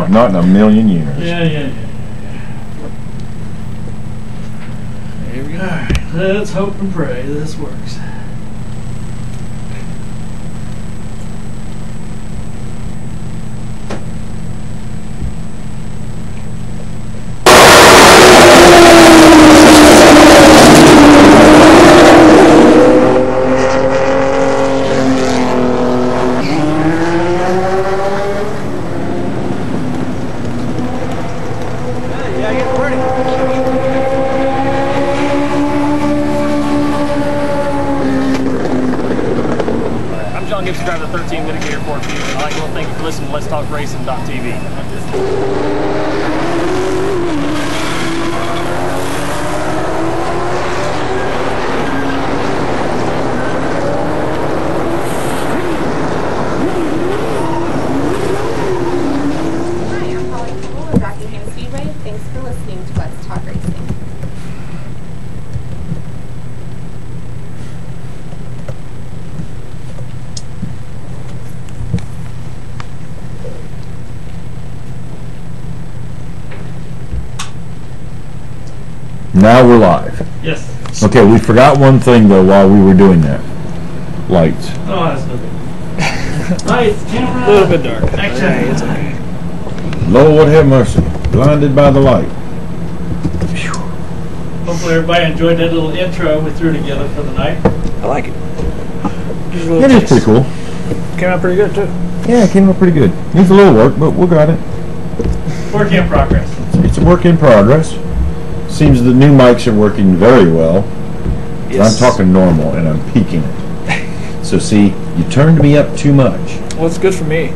No, not in a million years. Yeah. Here we go. Alright, let's hope and pray this works. Driver 13 Litigator Ford Fusion. I'd like to thank you for listening to Let's Talk Racing.tv. Thanks for listening to Let's Talk Racing. Now we're live. Yes. Okay, we forgot one thing though while we were doing that. Lights. Oh, that's no good. Lights, camera. A little bit dark. Action. Hey, it's okay. Lord have mercy. Blinded by the light. Hopefully everybody enjoyed that little intro we threw together for the night. I like it. It is pretty cool. Came out pretty good too. Yeah, it came out pretty good. Needs a little work, but we got it. Work in progress. It's a work in progress. Seems the new mics are working very well. Yes. I'm talking normal and I'm peaking it. So see, you turned me up too much. Well, it's good for me.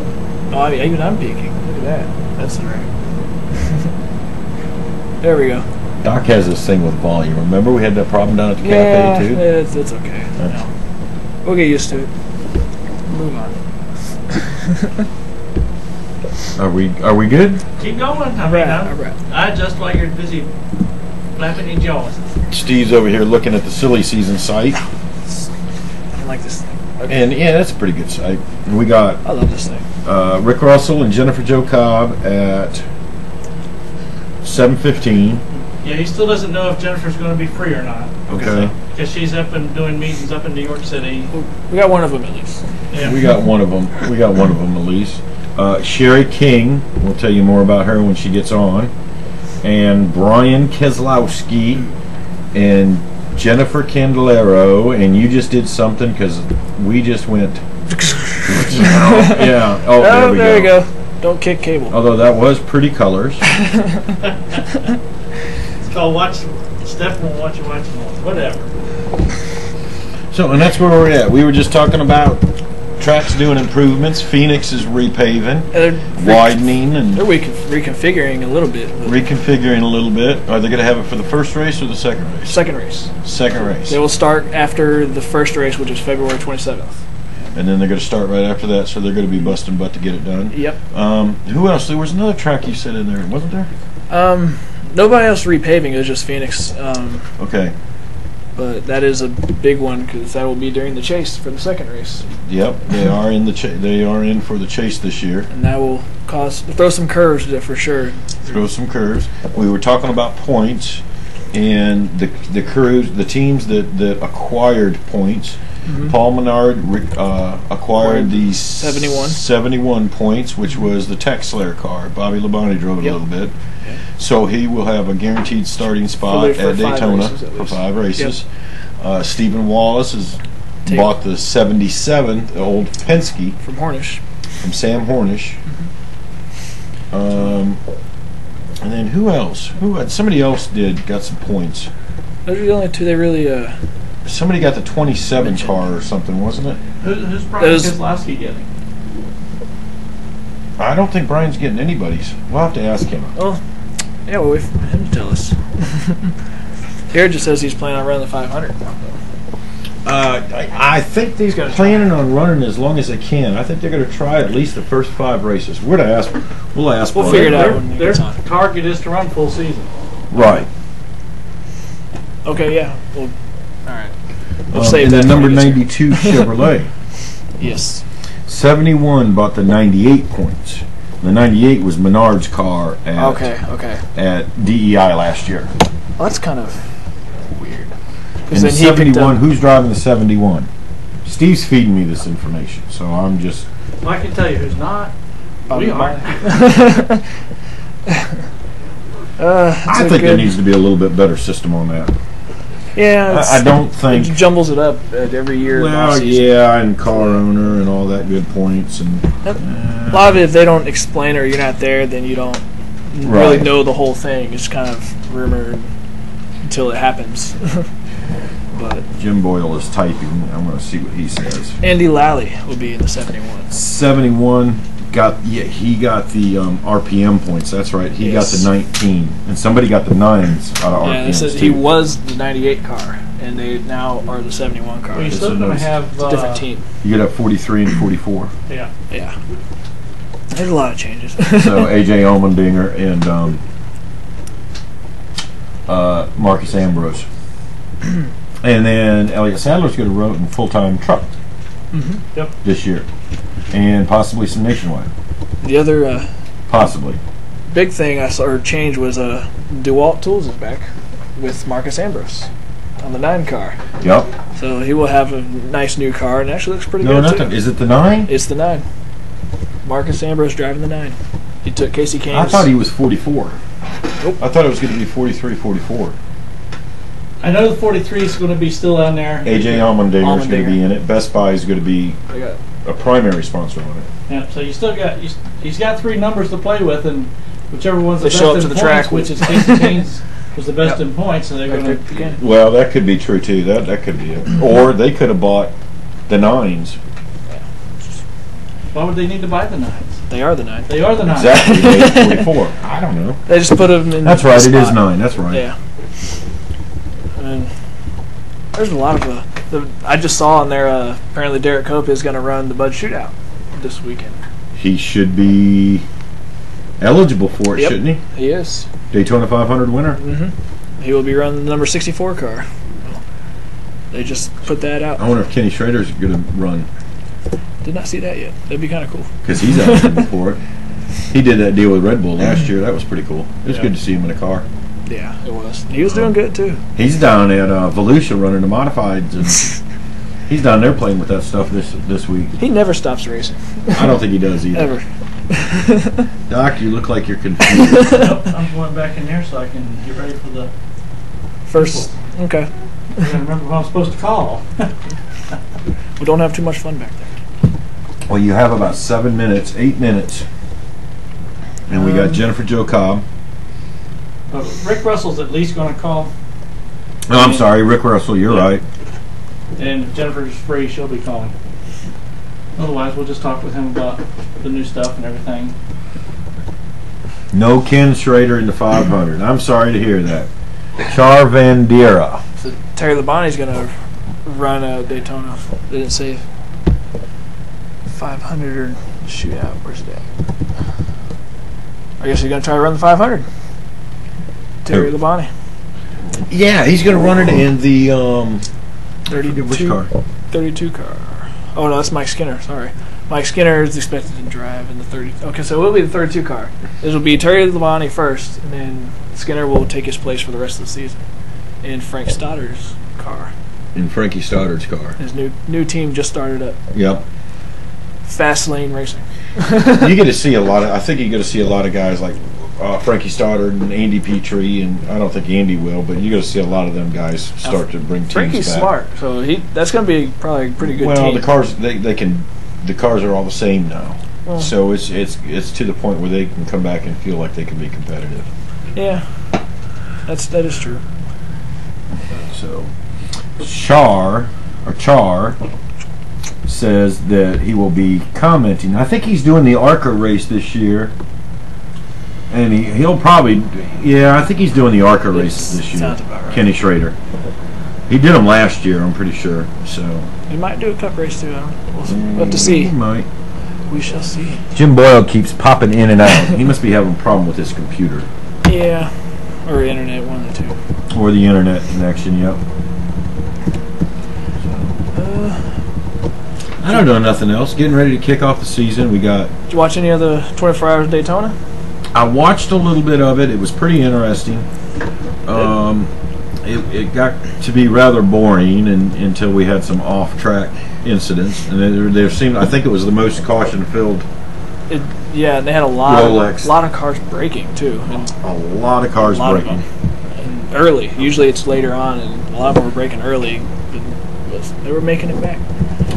Oh, even I'm peaking. Look at that. That's all right. There we go. Doc has this thing with volume. Remember we had that problem down at the cafe too? Yeah, it's okay. We'll get used to it. Move on. Are we good? Keep going. I just while you're busy flapping your jaws. Steve's over here looking at the silly season site. I like this thing. Okay. And yeah, that's a pretty good site. And we got I love this thing. Rick Russell and Jennifer Jo Cobb at 7:15. Yeah, he still doesn't know if Jennifer's going to be free or not. Okay. Because she's up and doing meetings up in New York City. We got one of them at least. Yeah. We got one of them. At least. Sherri King. We'll tell you more about her when she gets on. And Brian Kesolowski and Jennifer Candelero. And you just did something because we just went. Yeah. Oh, there we go. Don't kick cable. Although that was pretty colors. It's called Watch. Steph won't watch it, watch it, whatever. So, and that's where we're at. We were just talking about tracks doing improvements. Phoenix is repaving, widening, and they're reconfiguring a little bit. Reconfiguring a little bit. Are they going to have it for the first race or the second race? Second race. Second race. They will start after the first race, which is February 27th. And then they're going to start right after that, so they're going to be busting butt to get it done. Yep. Who else? There was another track you said in there, wasn't there? Nobody else repaving. It was just Phoenix. Okay. But that is a big one because that will be during the chase for the second race. Yep, they are in the they are in for the chase this year. And that will throw some curves for sure. Throw some curves. We were talking about points and the teams that acquired points. Mm-hmm. Paul Menard acquired the 71 points, which was the Tech Slayer car. Bobby Labonte drove it a little bit. Okay. So he will have a guaranteed starting spot at Daytona for 5 races. Yep. Stephen Wallace has bought the 77, the old Penske. From Hornish. From Sam Hornish. Mm-hmm. And then who else? Somebody else got some points. Those are the only two they really... Somebody got the 27 car or something, wasn't it? Who's Brian Kesolowski getting? I don't think Brian's getting anybody's. We'll have to ask him. Well, yeah, we'll wait for him to tell us. Here it just says he's planning on running the 500. I think they're planning on running as long as they can. I think they're going to try at least the first 5 races. We'll ask We'll Brian. figure it out when their target is to run full season. Right. Okay, yeah. Well, all right. We'll save that. And the number 92 Chevrolet. Yes. 71 bought the 98 points. The 98 was Menard's car at at DEI last year. Well, that's kind of weird. And the 71, who's driving the 71? Steve's feeding me this information, so I'm just... Well, I can tell you who's not. We are. I think there needs to be a little bit better system on that. Yeah, I don't think... It jumbles it up every year. Well, yeah, and car owner and all that good points. And a lot of it, if they don't explain or you're not there, then you don't really know the whole thing. It's kind of rumored until it happens. But Jim Boyle is typing. I'm going to see what he says. Andy Lally will be in the 71. 71 he got the RPM points. That's right. He got the 19, and somebody got the 9s out of RPM. Yeah, says he was the 98 car, and they now are the 71 car. Well, you're still going to have a different team. You get up 43 and 44. Yeah. There's a lot of changes. So AJ Allmendinger and Marcus Ambrose. And then Elliott Sadler's going to run in full-time truck this year. And possibly some nationwide. The other possibly big thing I saw or change was DeWalt Tools is back with Marcus Ambrose on the 9 car. Yep. So he will have a nice new car, and actually looks pretty good too. Is it the 9? It's the 9. Marcus Ambrose driving the 9. He took Casey Kane's. I thought he was 44. Nope. I thought it was going to be 43, 44. I know the 43 is going to be still on there. AJ Allmendinger is going to be in it. Best Buy is going to be a primary sponsor on it. Yeah, so you still got he's got 3 numbers to play with, and whichever one's the best show up in to the points, track, which is Casey Kane's was the best in points, so they're going to. Well, that could be true too. That could be it. Or they could have bought the 9s. Why would they need to buy the 9s? They are the 9. They are the 9s. Exactly. Made 44. I don't know. They just put them in. That's right. It is 9. That's right. Yeah. And there's a lot of I just saw on there. Apparently, Derek Cope is going to run the Bud Shootout this weekend. He should be eligible for it, shouldn't he? He is. Daytona 500 winner. Mm-hmm. He will be running the number 64 car. They just put that out. I wonder if Kenny Schrader's going to run. Did not see that yet. That'd be kind of cool. Because he's eligible for it. He did that deal with Red Bull last year. That was pretty cool. It was good to see him in a car. Yeah, it was. He was doing good too. He's down at Volusia running the modifieds, and he's down there playing with that stuff this week. He never stops racing. I don't think he does either. Ever. Doc, you look like you're confused. Nope, I'm going back in there so I can get ready for the first. Okay. I gotta remember what I'm supposed to call. We don't have too much fun back there. Well, you have about 7 minutes, 8 minutes, and we got Jennifer Jo Cobb. Rick Russell's at least going to call. No, I'm sorry, Rick Russell. You're right. And if Jennifer's free, she'll be calling. Otherwise, we'll just talk with him about the new stuff and everything. No Ken Schrader in the 500. I'm sorry to hear that. Char Van Diera. So Terry Labonte's going to run a Daytona. They didn't say 500 or shootout. Where's it at? I guess he's going to try to run the 500. Terry Labonte. Yeah, he's going to run it in the 32. Which car? 32 car. Oh no, that's Mike Skinner. Sorry, Mike Skinner is expected to drive in the 30. Okay, so it will be the 32 car. This will be Terry Labonte first, and then Skinner will take his place for the rest of the season in Frank Stoddard's car. In Frankie Stoddard's car. His new team just started up. Yep. Fast Lane Racing. You get to see a lot of. I think you get to see a lot of guys like Frankie Stoddard and Andy Petrie, and I don't think Andy will, but you're going to see a lot of them guys start to bring teams Frankie's back. Smart, so that's going to be probably a pretty good team. Well, the cars the cars are all the same now, so it's to the point where they can come back and feel like they can be competitive. Yeah, that is true. So Char says that he will be commenting. I think he's doing the ARCA race this year. And he'll probably, I think he's doing the ARCA races this year. Sounds about right. Kenny Schrader. He did them last year, I'm pretty sure. So he might do a cup race too. We'll have to see. He might. We shall see. Jim Boyle keeps popping in and out. He must be having a problem with his computer. Yeah, or internet, one of the two. Or the internet connection. Yep. I don't know nothing else. Getting ready to kick off the season. We got. Did you watch any of the 24 Hours of Daytona? I watched a little bit of it. It was pretty interesting. It got to be rather boring until we had some off-track incidents, and there seemed. I think it was the most caution-filled. Yeah, and they had a lot of cars braking too. And a lot of cars braking. And early. Usually it's later on, and a lot of them were braking early. But they were making it back.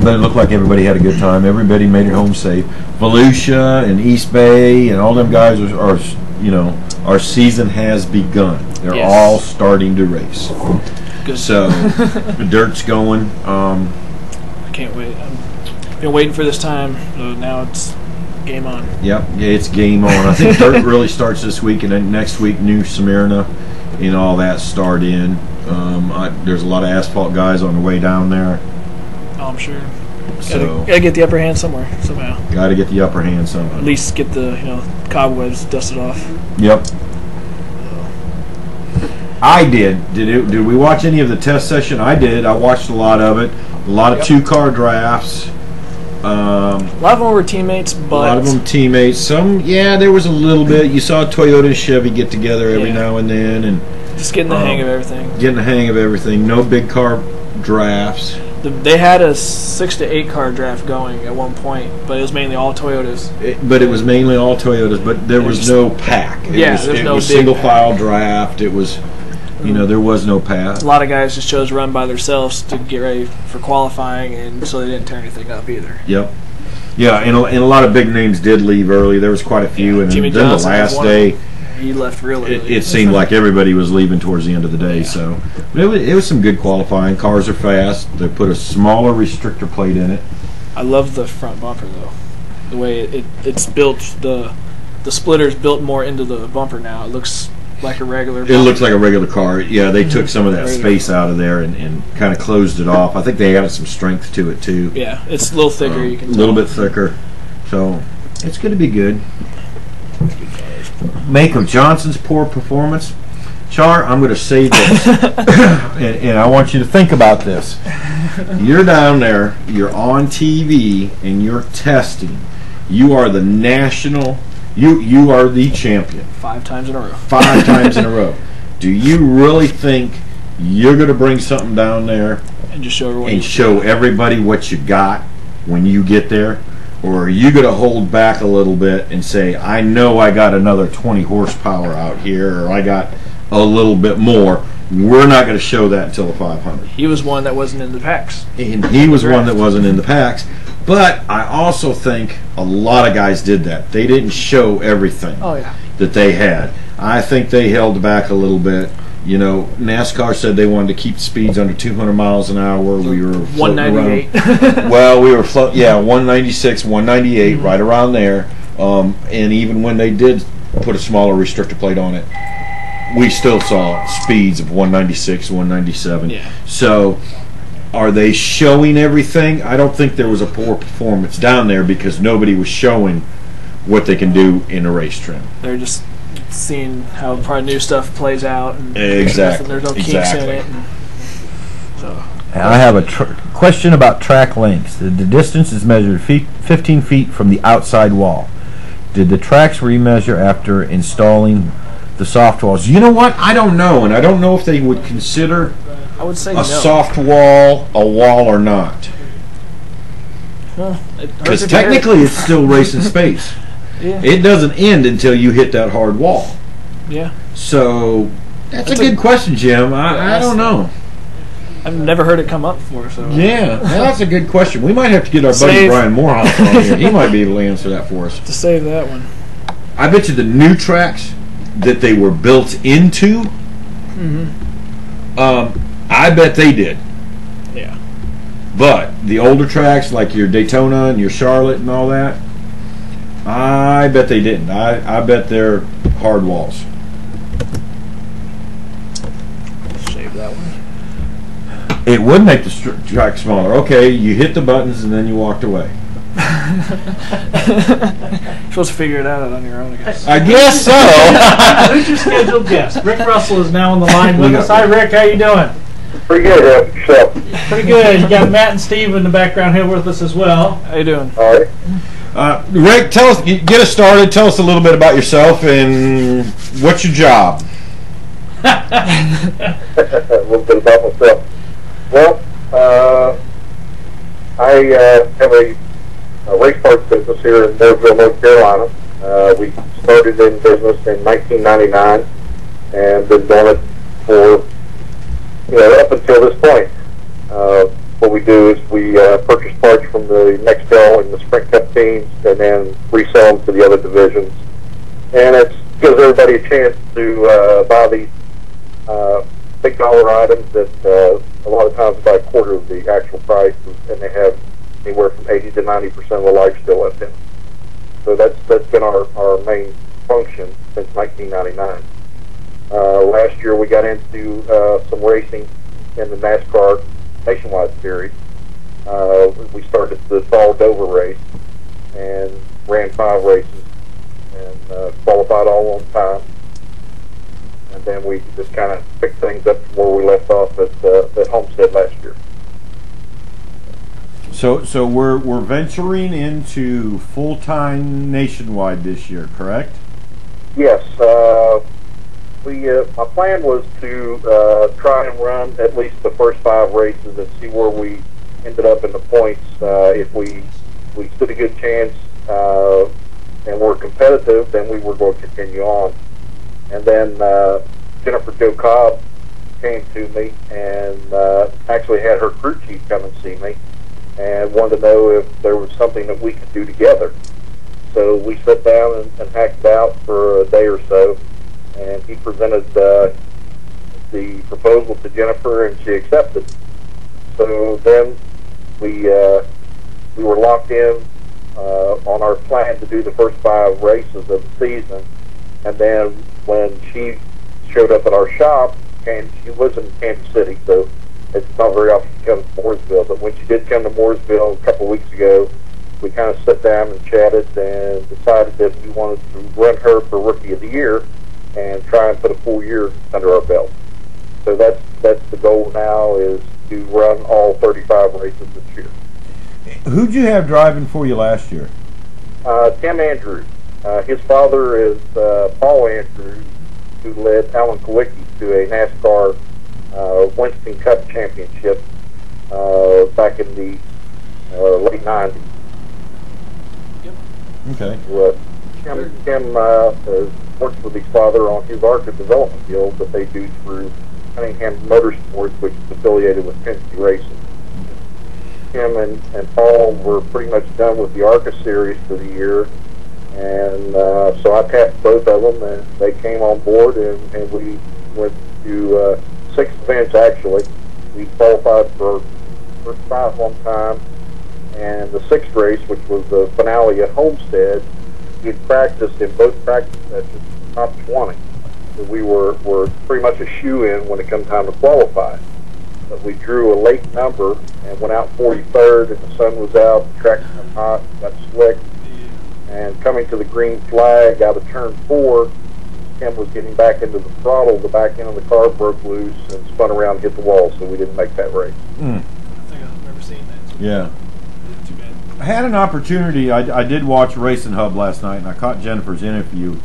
But it looked like everybody had a good time. Everybody made it home safe. Volusia and East Bay and all them guys are our season has begun. They're all starting to race. Good. So the dirt's going. I can't wait. I've been waiting for this time. So now it's game on. Yep, yeah, it's game on. I think dirt really starts this week, and then next week New Smyrna and all that start in. There's a lot of asphalt guys on the way down there. Oh, I'm sure. So Gotta get the upper hand somewhere, somehow. Got to get the upper hand somehow. At least get the cobwebs dusted off. Yep. I did. Did we watch any of the test session? I did. I watched a lot of it. A lot of 2-car drafts. A lot of them were teammates, but a lot of them teammates. Some, there was a little bit. You saw Toyota and Chevy get together every now and then, and just getting the hang of everything. Getting the hang of everything. No big car drafts. They had a 6 to 8 car draft going at one point, but it was mainly all Toyotas. It was mainly all Toyotas, but there was no pack. It was single file draft. It was, there was no pack. A lot of guys just chose to run by themselves to get ready for qualifying, and so they didn't tear anything up either. Yep. Yeah, and a lot of big names did leave early. There was quite a few, and then the last day, he left real early. It seemed like everybody was leaving towards the end of the day. So it was some good qualifying. Cars are fast. They put a smaller restrictor plate in it. I love the front bumper though. The way it's built, the splitter's built more into the bumper now. It looks like a regular bumper. It looks like a regular car. Yeah, they took some of that space out of there and kind of closed it off. I think they added some strength to it too. Yeah, it's a little thicker. You can a little bit thicker. So it's going to be good. Make of Johnson's poor performance. Char, I'm going to say this, and I want you to think about this. You're down there, you're on TV, and you're testing. You are the national, you are the champion. 5 times in a row. 5 times in a row. Do you really think you're going to bring something down there and just show everybody what you got when you get there? Or are you going to hold back a little bit and say, I know I got another 20 horsepower out here, or I got a little bit more. We're not going to show that until the 500. He was one that wasn't in the packs. And he was one that wasn't in the packs. But I also think a lot of guys did that. They didn't show everything that they had. I think they held back a little bit. NASCAR said they wanted to keep speeds under 200 miles an hour. We were 198. Well, we were 196, 198, right around there. And even when they did put a smaller restrictor plate on it, we still saw speeds of 196, 197. Yeah. So, are they showing everything? I don't think there was a poor performance down there because nobody was showing what they can do in a race trim. They're just seeing how probably new stuff plays out. And exactly. There's no kinks in it. So. I have a question about track lengths. The distance is measured 15 feet from the outside wall. Did the tracks remeasure after installing the soft walls? You know what? I don't know, and I don't know if they would consider soft wall a wall or not. Because technically it's still racing space. Yeah. It doesn't end until you hit that hard wall. Yeah. So that's a good question, Jim. I don't know. I've never heard it come up before. So yeah, that's a good question. We might have to get our buddy Brian Morehouse on here. He might be able to answer that for us. To save that one. I bet you the new tracks that they were built into, I bet they did. Yeah. But the older tracks like your Daytona and your Charlotte and all that, I bet they didn't. I bet they're hard walls. Save that one. It would make the track smaller. Okay, you hit the buttons and then you walked away. You're supposed to figure it out on your own, I guess. I guess so. Who's your scheduled guest? Rick Russell is now on the line with us. Hi, Rick. How you doing? Pretty good, yourself. Pretty good. You got Matt and Steve in the background here with us as well. How you doing? All right. Rick, tell us, get us started. Tell us a little bit about yourself and what's your job. A little bit about myself. Well, I have a race parts business here in Mooresville, North Carolina. We started in business in 1999 and been doing it for, up until this point. What we do is we purchase parts from the Nextel and the Sprint Cup teams and then resell them to the other divisions. And it gives everybody a chance to buy these big dollar items that a lot of times about a quarter of the actual price, and they have anywhere from 80 to 90% of the life still left in them. So that's been our main function since 1999. Last year we got into some racing in the NASCAR Nationwide Series. We started the Fall Dover race and ran 5 races and qualified all on time. And then we just kind of picked things up from where we left off at Homestead last year. So we're venturing into full-time Nationwide this year, correct? Yes. My plan was to try and run at least the first 5 races and see where we ended up in the points. If we stood a good chance and were competitive, then we were going to continue on. And then Jennifer Jo Cobb came to me and actually had her crew chief come and see me and wanted to know if there was something that we could do together. So we sat down and hacked it out for a day or so, and he presented the proposal to Jennifer, and she accepted. So then we were locked in on our plan to do the first 5 races of the season. And then when she showed up at our shop, and she lives in Kansas City, so it's not very often she comes to Mooresville, but when she did come to Mooresville a couple of weeks ago, we kind of sat down and chatted and decided that we wanted to run her for Rookie of the Year and try and put a full year under our belt. So that's the goal now, is to run all 35 races this year. Who'd you have driving for you last year? Tim Andrews. His father is Paul Andrews, who led Alan Kowicki to a NASCAR Winston Cup championship back in the late 90s. Okay. Tim works with his father on his ARCA development deal that they do through Cunningham Motorsports, which is affiliated with Penske Racing. Tim and Paul were pretty much done with the ARCA series for the year, and so I tapped both of them, and they came on board, and we went to 6 events actually. We qualified for first 5 one time, and the 6th race, which was the finale at Homestead, we had practiced in both practice sessions top 20. So we were pretty much a shoe-in when it come time to qualify. But we drew a late number and went out 43rd, and the sun was out, the track got hot, got slick, and coming to the green flag out of turn 4, Tim was getting back into the throttle, the back end of the car broke loose and spun around and hit the wall, so we didn't make that race. I think I remember seeing that. Yeah. Too bad. I had an opportunity. I did watch Racing Hub last night, and I caught Jennifer's interview.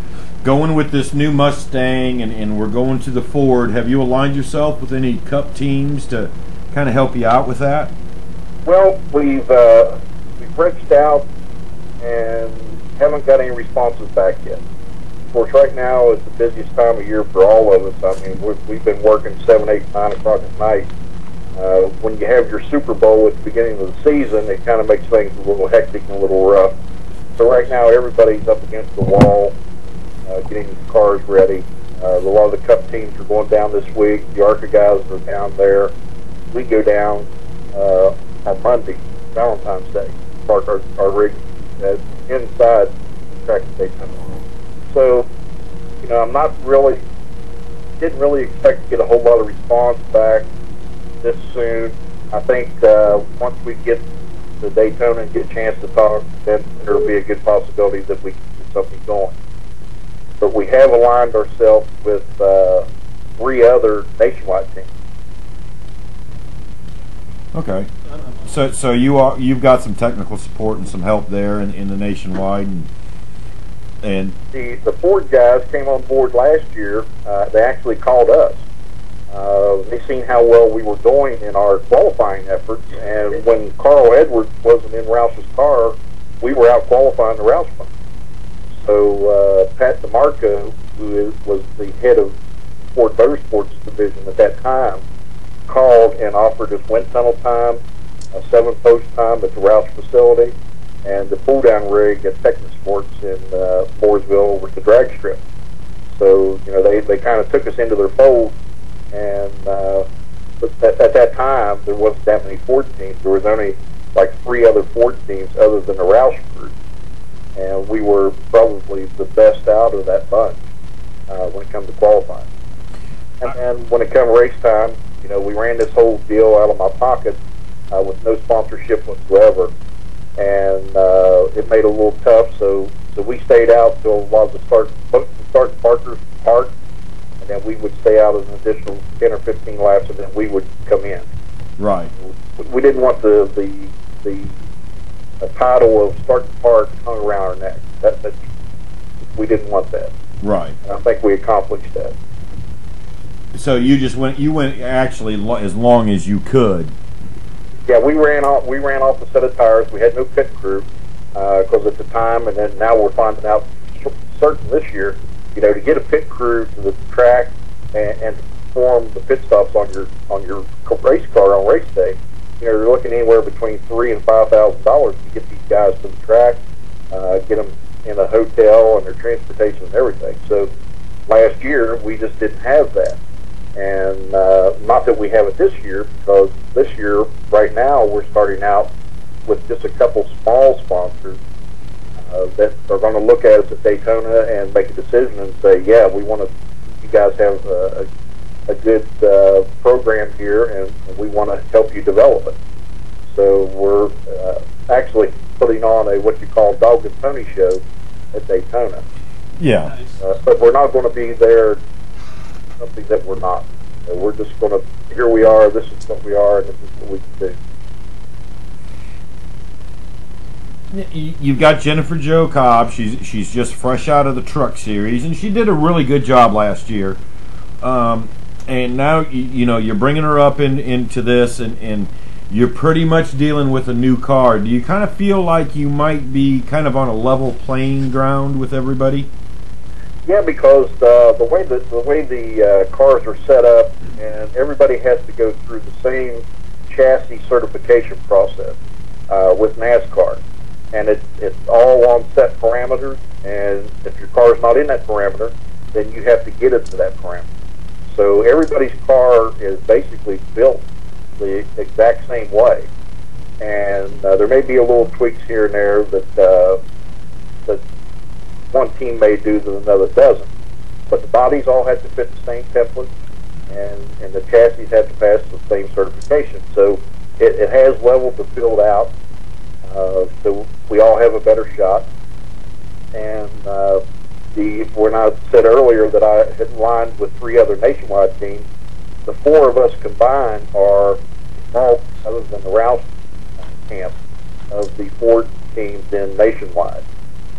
Going with this new Mustang, and we're going to the Ford. Have you aligned yourself with any Cup teams to kind of help you out with that? Well, we've reached out and haven't got any responses back yet. Of course, right now is the busiest time of year for all of us. I mean, we've been working 7, 8, 9 o'clock at night. When you have your Super Bowl at the beginning of the season, it kind of makes things a little hectic and a little rough. So right now, everybody's up against the wall, getting the cars ready. A lot of the Cup teams are going down this week. The ARCA guys are down there. We go down on Monday, Valentine's Day, park our rig inside the track at Daytona. So, I'm not really, didn't really expect to get a whole lot of response back this soon. I think once we get to Daytona and get a chance to talk, then there'll be a good possibility that we can get something going. But we have aligned ourselves with 3 other nationwide teams. Okay. So you've got some technical support and some help there in the nationwide, and the Ford guys came on board last year. They actually called us. They seen how well we were doing in our qualifying efforts, and when Carl Edwards wasn't in Roush's car, we were out qualifying the Roush car. So Pat DeMarco, who was the head of Ford Motorsports division at that time, called and offered us wind tunnel time, 7-post time at the Roush facility, and the pull-down rig at Texas Sports in Mooresville over at the drag strip. So, you know, they kind of took us into their fold, and but at that time, there wasn't that many Ford teams. There was only like 3 other Ford teams other than the Roush group, and we were probably the best out of that bunch when it comes to qualifying. And then when it come race time, you know, we ran this whole deal out of my pocket with no sponsorship whatsoever, and it made it a little tough. So we stayed out till a lot of the start Parker's park, and then we would stay out an additional 10 or 15 laps, and then we would come in. right. We didn't want the title of start park hung around our neck. That we didn't want that. Right. And I think we accomplished that. So you went actually as long as you could. Yeah, we ran off a set of tires. We had no pit crew because at the time, and then now we're finding out certain this year, you know, to get a pit crew to the track and to perform the pit stops on your race car on race day, you know, you're looking anywhere between $3,000 and $5,000 to get these guys to the track, get them in a hotel and their transportation and everything. So last year we just didn't have that. And not that we have it this year, because this year, right now, we're starting out with just a couple small sponsors that are going to look at us at Daytona and make a decision and say, yeah, we want to, you guys have a good program here, and we want to help you develop it. So we're actually putting on a what you call dog and pony show at Daytona. Yeah. But we're not going to be there something that we're not. We're just going to, here we are, this is what we are, and this is what we can do. You've got Jennifer Jo Cobb. She's just fresh out of the truck series, and she did a really good job last year. And now you know you're bringing her up into this, and you're pretty much dealing with a new car. Do you kind of feel like you might be kind of on a level playing ground with everybody? Yeah, because the way the cars are set up, and everybody has to go through the same chassis certification process with NASCAR, and it's all on set parameters. And if your car is not in that parameter, then you have to get it to that parameter. So everybody's car is basically built the exact same way, and there may be a little tweaks here and there that one team may do that another doesn't. But the bodies all have to fit the same template, and the chassis have to pass the same certification. So it has leveled the field out, so we all have a better shot. And when I said earlier that I had lined with 3 other nationwide teams, the 4 of us combined are all other than the Roush camp of the Ford teams in nationwide.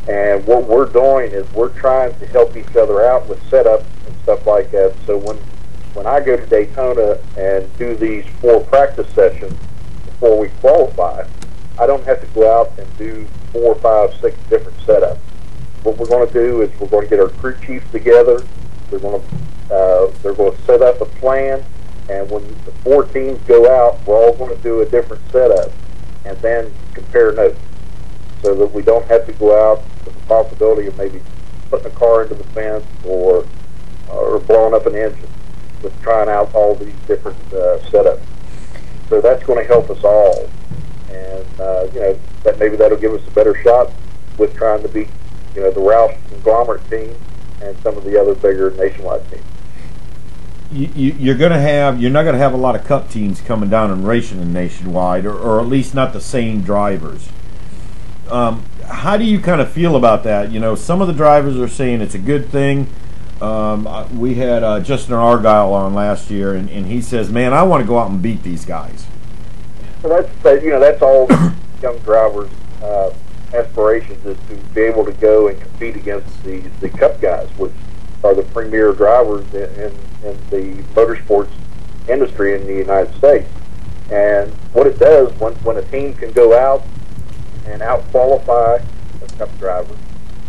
And what we're doing is we're trying to help each other out with setups and stuff like that. So when I go to Daytona and do these 4 practice sessions before we qualify, I don't have to go out and do 4, 5, 6 different setups. What we're going to do is we're going to get our crew chiefs together. They're going to set up a plan, and when the 4 teams go out, we're all going to do a different setup and then compare notes, so that we don't have to go out with the possibility of maybe putting a car into the fence or blowing up an engine with trying out all these different setups. So that's going to help us all, and you know, that maybe that'll give us a better shot with trying to beat, you know, the Roush conglomerate team and some of the other bigger nationwide teams. You're not going to have a lot of Cup teams coming down and racing in nationwide, or at least not the same drivers. How do you kind of feel about that? You know, some of the drivers are saying it's a good thing. We had Justin Argyle on last year, and he says, man, I want to go out and beat these guys. So that's all young drivers' aspirations, is to be able to go and compete against the Cup guys, which are the premier drivers in the motorsports industry in the United States. And what it does, when a team can go out and out-qualify a Cup driver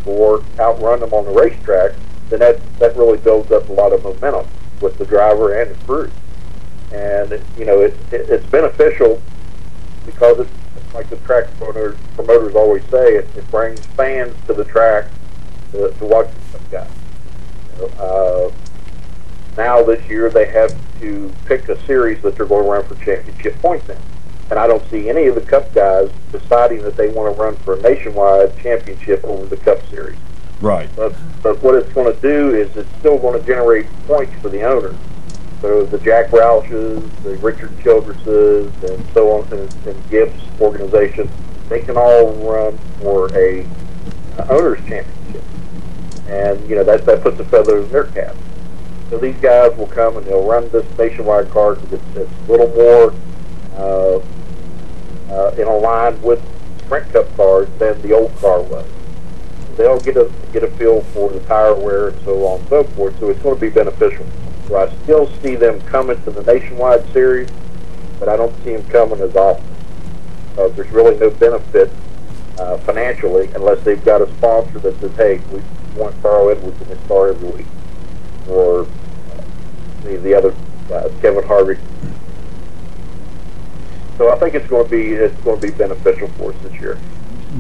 or outrun them on the racetrack, then that really builds up a lot of momentum with the driver and the crew. And it's beneficial because it's like the track promoters always say, it brings fans to the track to watch the Cup guys. Now this year they have to pick a series that they're going to run for championship points in. And I don't see any of the Cup guys deciding that they want to run for a nationwide championship over the Cup series. Right. But what it's going to do is it's still going to generate points for the owners. So the Jack Roush's, the Richard Childresses, and so on, and Gibbs organization, they can all run for a owners championship. And, that puts a feather in their cap. So these guys will come and they'll run this nationwide car because it's a little more in a line with Sprint Cup cars than the old car was. They'll get a feel for the tire wear and so on and so forth. So it's going to be beneficial. So I still see them coming to the nationwide series, but I don't see them coming as often because there's really no benefit financially unless they've got a sponsor that says, "Hey, we want Carl Edwards in this car every week," or the other Kevin Harvick. So I think it's going to be beneficial for us this year.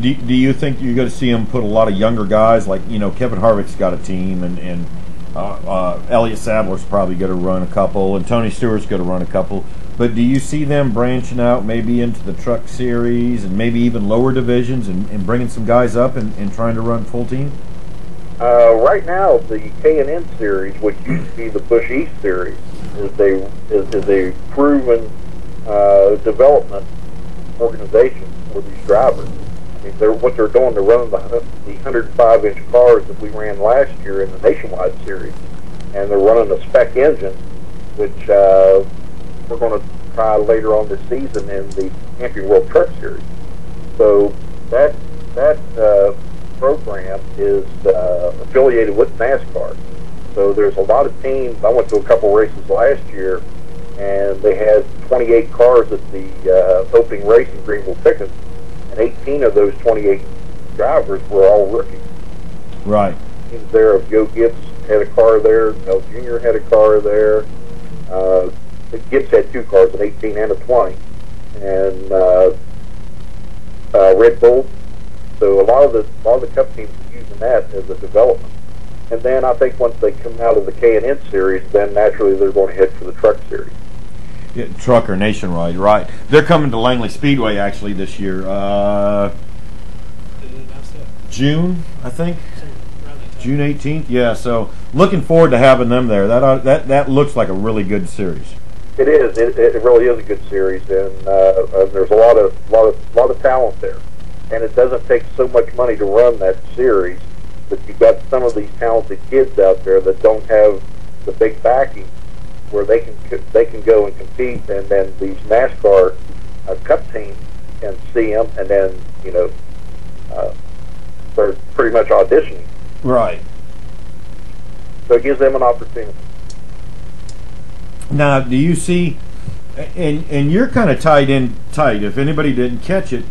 Do you think you're going to see them put a lot of younger guys, like Kevin Harvick's got a team, and Elliott Sadler's probably going to run a couple, and Tony Stewart's going to run a couple. But do you see them branching out maybe into the truck series and maybe even lower divisions and bringing some guys up and trying to run full team? Right now, the K&N series, which used to be the Busch East series, is a proven development organization for these drivers. I mean, what they're doing, they're running the 105-inch cars that we ran last year in the Nationwide series, and they're running a spec engine, which we're going to try later on this season in the Camping World Truck Series. So that program is affiliated with NASCAR. So there's a lot of teams. I went to a couple races last year, and they had 28 cars at the opening race in Greenville Pickens, and 18 of those 28 drivers were all rookies. Right. Teams there of Joe Gibbs had a car there. Mel Jr. had a car there. Gibbs had two cars, an 18 and a 20, and Red Bull. So a lot of the Cup teams are using that as a development. And then I think once they come out of the K&N series, then naturally they're going to head for the Truck Series. Yeah, Truck or Nationwide, right? They're coming to Langley Speedway actually this year. June, I think. June 18th. Yeah. So looking forward to having them there. That looks like a really good series. It is. It really is a good series, and there's a lot of talent there. And it doesn't take so much money to run that series, but you've got some of these talented kids out there that don't have the big backing where they can go and compete, and then these NASCAR Cup teams can see them, and then they're pretty much auditioning. Right. So it gives them an opportunity. Now, do you see? And you're kind of tied in tight. If anybody didn't catch it,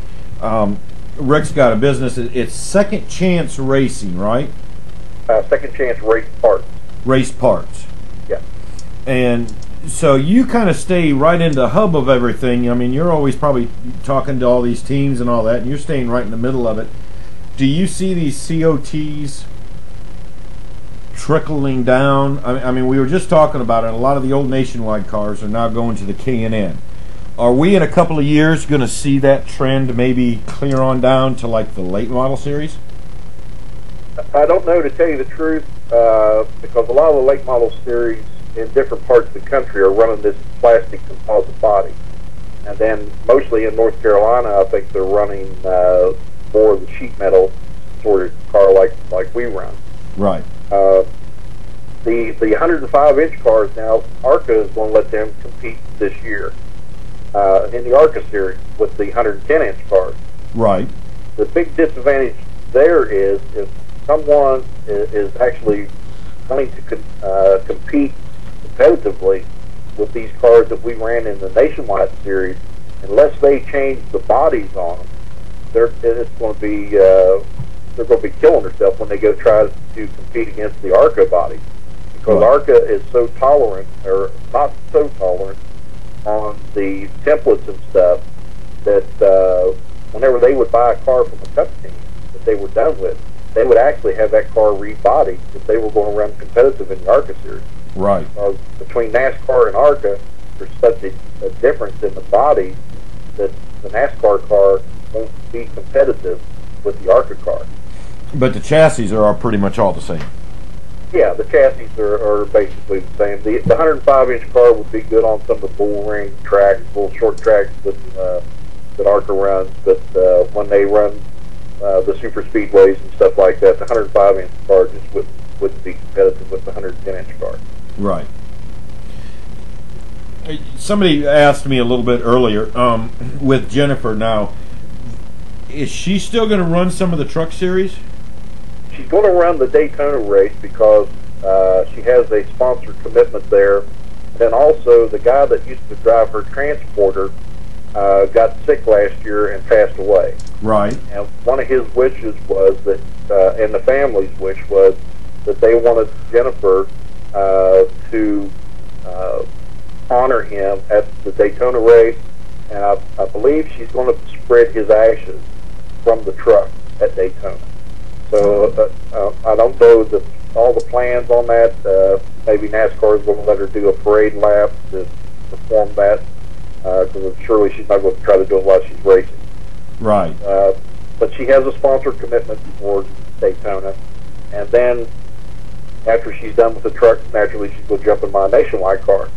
Rick's got a business. It's Second Chance Racing, right? Second Chance Race Parts. Race Parts. Yeah. And so you kind of stay right in the hub of everything. I mean, you're always probably talking to all these teams and all that, and you're staying right in the middle of it. Do you see these COTs trickling down? I mean, we were just talking about it. A lot of the old Nationwide cars are now going to the K&N. Are we in a couple of years going to see that trend maybe clear on down to like the late model series? I don't know, to tell you the truth, because a lot of the late model series in different parts of the country are running this plastic composite body. And then mostly in North Carolina, I think they're running more of the sheet metal sort of car like we run. Right. The 105-inch cars now, ARCA is going to let them compete this year. in the ARCA series with the 110-inch cars. Right. The big disadvantage there is if someone is actually wanting to compete competitively with these cars that we ran in the Nationwide series, unless they change the bodies on them, they're going to be killing themselves when they go try to compete against the ARCA bodies, because ARCA is so tolerant, or not so tolerant, on the templates and stuff that whenever they would buy a car from a cup team that they were done with, they would actually have that car rebodied if they were going to run competitive in the ARCA series. Right. Between NASCAR and ARCA, there's such a difference in the body that the NASCAR car won't be competitive with the ARCA car. But the chassis are pretty much all the same. Yeah, the chassis are basically the same. The 105-inch car would be good on some of the bull ring tracks, bull short tracks that ARCA runs, but when they run the super speedways and stuff like that, the 105-inch car just wouldn't be competitive with the 110-inch car. Right. Somebody asked me a little bit earlier, with Jennifer now, is she still going to run some of the truck series? She's going to run the Daytona race because she has a sponsor commitment there. Then also, the guy that used to drive her transporter got sick last year and passed away. Right. And one of his wishes was that, and the family's wish was that they wanted Jennifer to honor him at the Daytona race, and I believe she's going to spread his ashes from the truck at Daytona. So I don't know all the plans on that. Maybe NASCAR is going to let her do a parade lap to perform that, because surely she's not going to try to do it while she's racing. Right. But she has a sponsor commitment for Daytona, and then after she's done with the truck, naturally she's going to jump in my Nationwide car.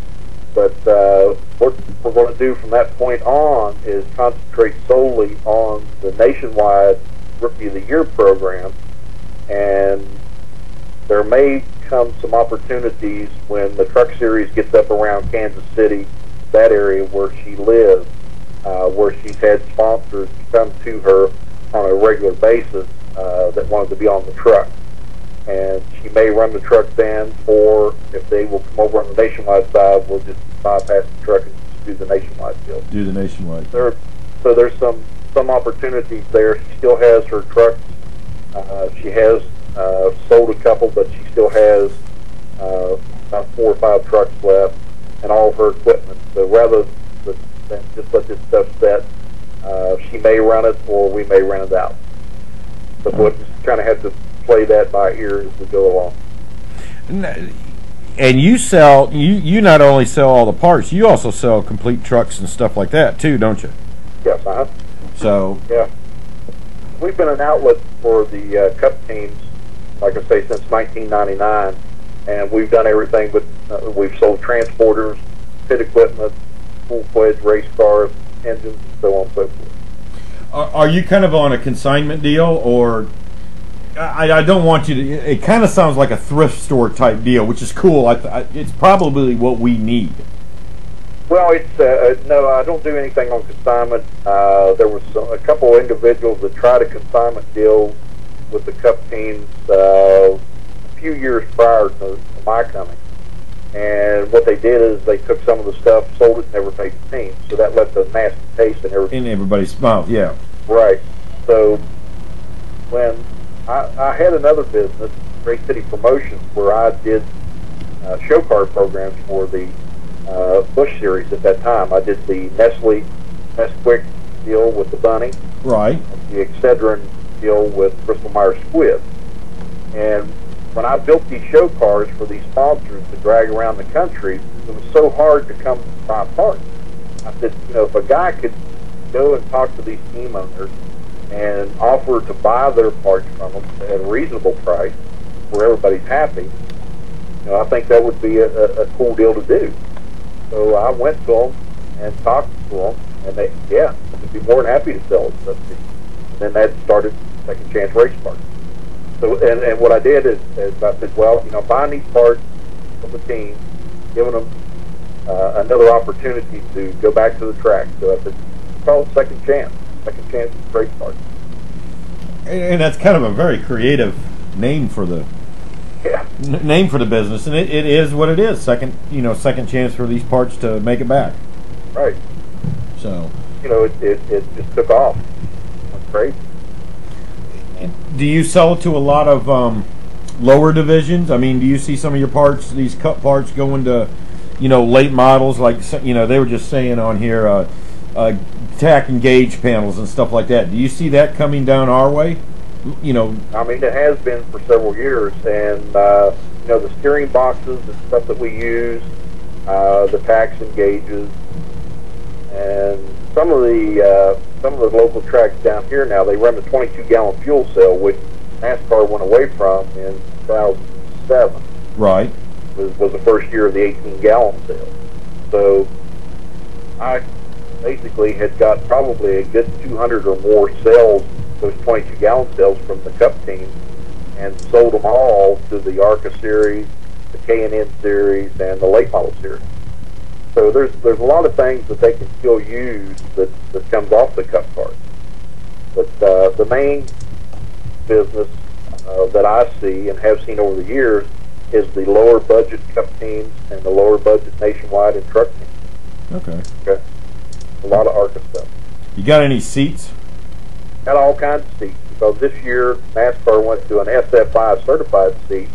But what we're going to do from that point on is concentrate solely on the Nationwide Rookie of the Year program, and there may come some opportunities when the truck series gets up around Kansas City, that area where she lives, where she's had sponsors come to her on a regular basis that wanted to be on the truck. And she may run the truck then, or if they will come over on the Nationwide side, we'll just bypass the truck and just do the Nationwide deal. Do the Nationwide. So there's some opportunities there. She still has her trucks. She has sold a couple, but she still has about 4 or 5 trucks left and all of her equipment. So rather than just let this stuff set, she may run it or we may rent it out. But we'll just kind of have to play that by ear as we go along. And you sell, you not only sell all the parts, you also sell complete trucks and stuff like that too, don't you? Yes, So yeah, we've been an outlet for the Cup teams, like I say, since 1999, and we've done everything. But we've sold transporters, pit equipment, full-fledged race cars, engines, and so on and so forth. are you kind of on a consignment deal, or I don't want you to, it kind of sounds like a thrift store type deal, which is cool. It's probably what we need. Well, it's no, I don't do anything on consignment. There was a couple of individuals that tried a consignment deal with the Cup teams a few years prior to my coming. And what they did is they took some of the stuff, sold it, and never paid the team. So that left a nasty taste in everybody's mouth, yeah. Right. So when I had another business, Great City Promotions, where I did show car programs for the Busch Series at that time. I did the Nesquik deal with the Bunny. Right. The Excedrin deal with Bristol Myers Squibb. And when I built these show cars for these sponsors to drag around the country, it was so hard to come by parts. I said, if a guy could go and talk to these team owners and offer to buy their parts from them at a reasonable price where everybody's happy, I think that would be a cool deal to do. So I went to them and talked to them, and they'd be more than happy to sell it. And then that started Second Chance Race Parts. So, and what I did is I said, buying these parts from the team, giving them another opportunity to go back to the track. So I said, call it second chance race cars. And that's kind of a very creative name for the name for the business, and it is what it is. Second chance for these parts to make it back. Right. So it just took off. That's great. Do you sell it to a lot of lower divisions? I mean, do you see some of your parts, these cut parts, going to late models, like they were just saying on here, tack and gauge panels and stuff like that? Do you see that coming down our way? I mean, it has been for several years, and the steering boxes and stuff that we use, the tacks and gauges, and some of the local tracks down here now, they run the 22-gallon fuel cell, which NASCAR went away from in 2007. Right. Was the first year of the 18-gallon cell. So I basically had got probably a good 200 or more cells, those 22-gallon cells from the Cup team, and sold them all to the ARCA series, the K&N series, and the late model series. So there's a lot of things that they can still use that comes off the Cup cars. But the main business that I see and have seen over the years is the lower budget Cup teams and the lower budget Nationwide and truck teams. Okay. A lot of ARCA stuff. You got any seats? Got all kinds of seats, because this year NASCAR went to an SF5 certified seat,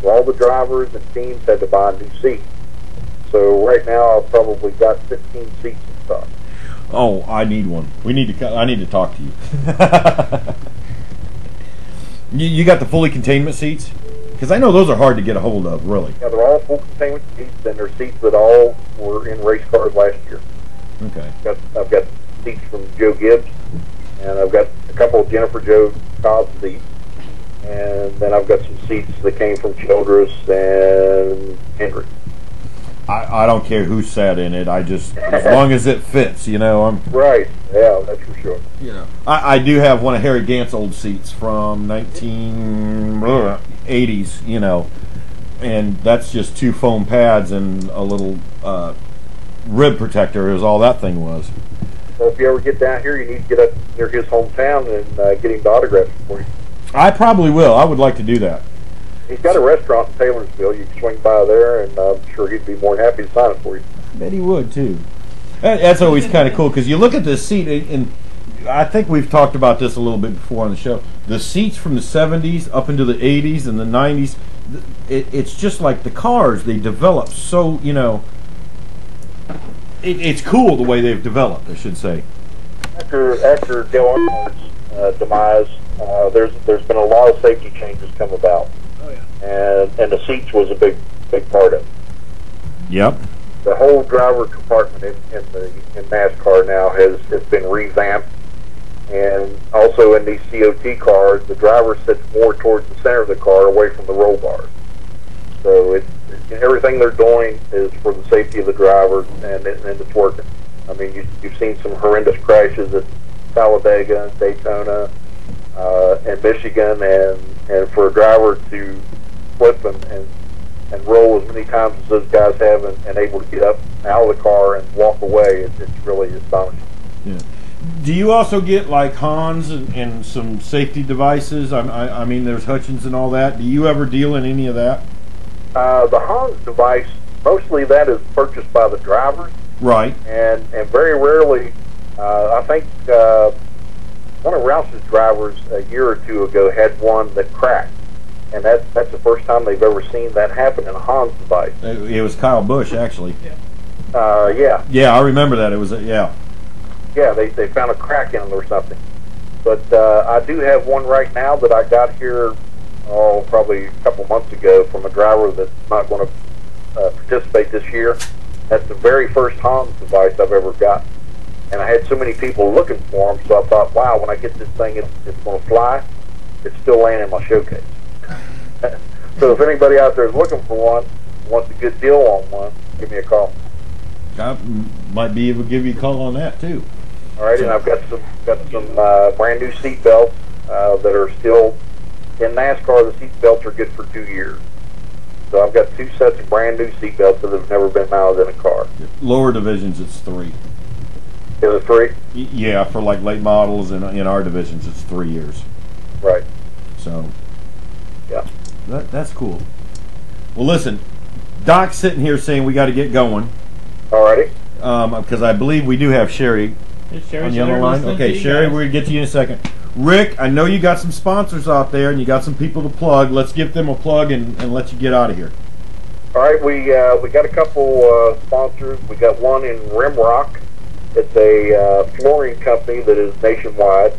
so all the drivers and teams had to buy a new seat. So right now I've probably got 15 seats in stock. Oh, I need one. I need to talk to you. You got the fully containment seats? Because I know those are hard to get a hold of, really. Yeah, they're all full containment seats, and they're seats that all were in race cars last year. Okay. I've got seats from Joe Gibbs, and I've got a couple of Jennifer Jo Cobb seats, and then I've got some seats that came from Childress and Hendrick. I don't care who sat in it. I just, as long as it fits, I'm right. Yeah, that's for sure. I do have one of Harry Gant's old seats from 1980s, and that's just 2 foam pads and a little rib protector is all that thing was. So if you ever get down here, you need to get up near his hometown and get him to autograph it for you. I probably will. I would like to do that. He's got a restaurant in Taylorsville. You can swing by there, and I'm sure he'd be more than happy to sign it for you. I bet he would, too. That's always kind of cool, because you look at this seat, and I think we've talked about this a little bit before on the show. The seats from the 70s up into the 80s and the 90s, it's just like the cars. They develop so, it's cool the way they've developed, I should say. After Dale Earnhardt's demise, there's been a lot of safety changes come about. Oh, yeah. And the seats was a big part of it. Yep. The whole driver compartment in NASCAR now has been revamped, and also in these COT cars, the driver sits more towards the center of the car, away from the roll bars. So everything they're doing is for the safety of the driver, and it's working. I mean, you've seen some horrendous crashes at Talladega, Daytona, and Michigan, and for a driver to flip and roll as many times as those guys have and able to get up out of the car and walk away, it's really astonishing. Yeah. Do you also get like Hans and some safety devices? I mean, there's Hutchins and all that. Do you ever deal in any of that? The Hans device, mostly that is purchased by the drivers. Right. And very rarely, I think one of Rouse's drivers a year or two ago had one that cracked. And that's the first time they've ever seen that happen in a Hans device. It was Kyle Busch, actually. Yeah. Yeah, I remember that. It was yeah. Yeah, they found a crack in it or something. But I do have one right now that I got here, probably a couple months ago from a driver that's not going to participate this year. That's the very first Hans device I've ever got. And I had so many people looking for them, so I thought, wow, when I get this thing, it's going to fly. It's still laying in my showcase. So if anybody out there is looking for one, wants a good deal on one, give me a call. I might be able to give you a call on that too. All right, and I've got some brand new seat belts that are still in NASCAR. The seat belts are good for 2 years. So I've got 2 sets of brand new seat belts that have never been mounted in a car. Lower divisions, it's 3. Is it 3? Yeah, for like late models and in our divisions, it's 3 years. Right. So, yeah, that's cool. Well, listen, Doc's sitting here saying we got to get going. Alrighty. Because I believe we do have Sherri on the other line. Okay, Sherri, we're going to get to you in a second. Rick, I know you got some sponsors out there and you got some people to plug. Let's give them a plug and let you get out of here. All right, we got a couple sponsors. We got one in Rimrock. It's a flooring company that is nationwide,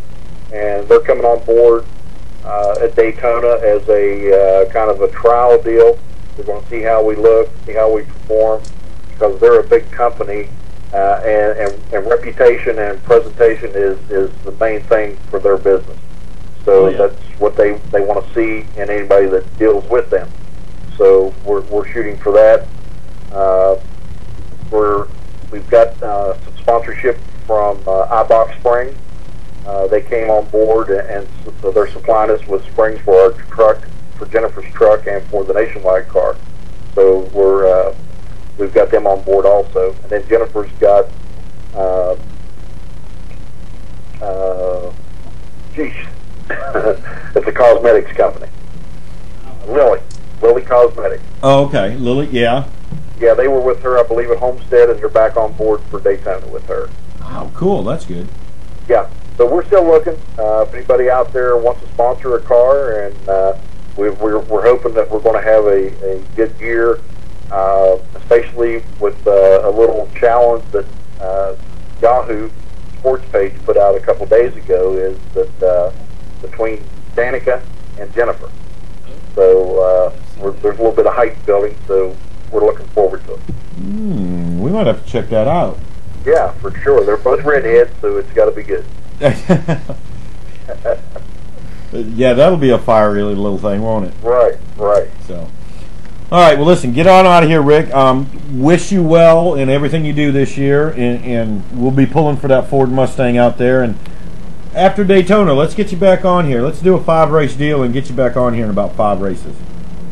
and they're coming on board at Daytona as a kind of a trial deal. We're going to see how we look, see how we perform, because they're a big company, and reputation and presentation is the main thing for their business. So that's what they want to see in anybody that deals with them. So we're shooting for that. We've got some sponsorship from iBox Spring. They came on board, and so they're supplying us with springs for our truck, for Jennifer's truck, and for the Nationwide car. So we've got them on board also. And then Jennifer's got it's a cosmetics company. Lily Cosmetics. Oh, okay. Lily, yeah. Yeah, they were with her, I believe, at Homestead, and they're back on board for Daytona with her. Oh, cool. That's good. Yeah. So we're still looking. If anybody out there wants to sponsor a car, and we're hoping that we're going to have a good year, especially with a little challenge that Yahoo Sports page put out a couple days ago, is that between Danica and Jennifer. So there's a little bit of hype building, so we're looking forward to it. We might have to check that out. Yeah, for sure. They're both redheads, so it's got to be good. Yeah, that'll be a fiery little thing, won't it? Right. So, all right. Well, listen, get on out of here, Rick. Wish you well in everything you do this year, and we'll be pulling for that Ford Mustang out there. And after Daytona, let's get you back on here. Let's do a 5-race deal and get you back on here in about 5 races.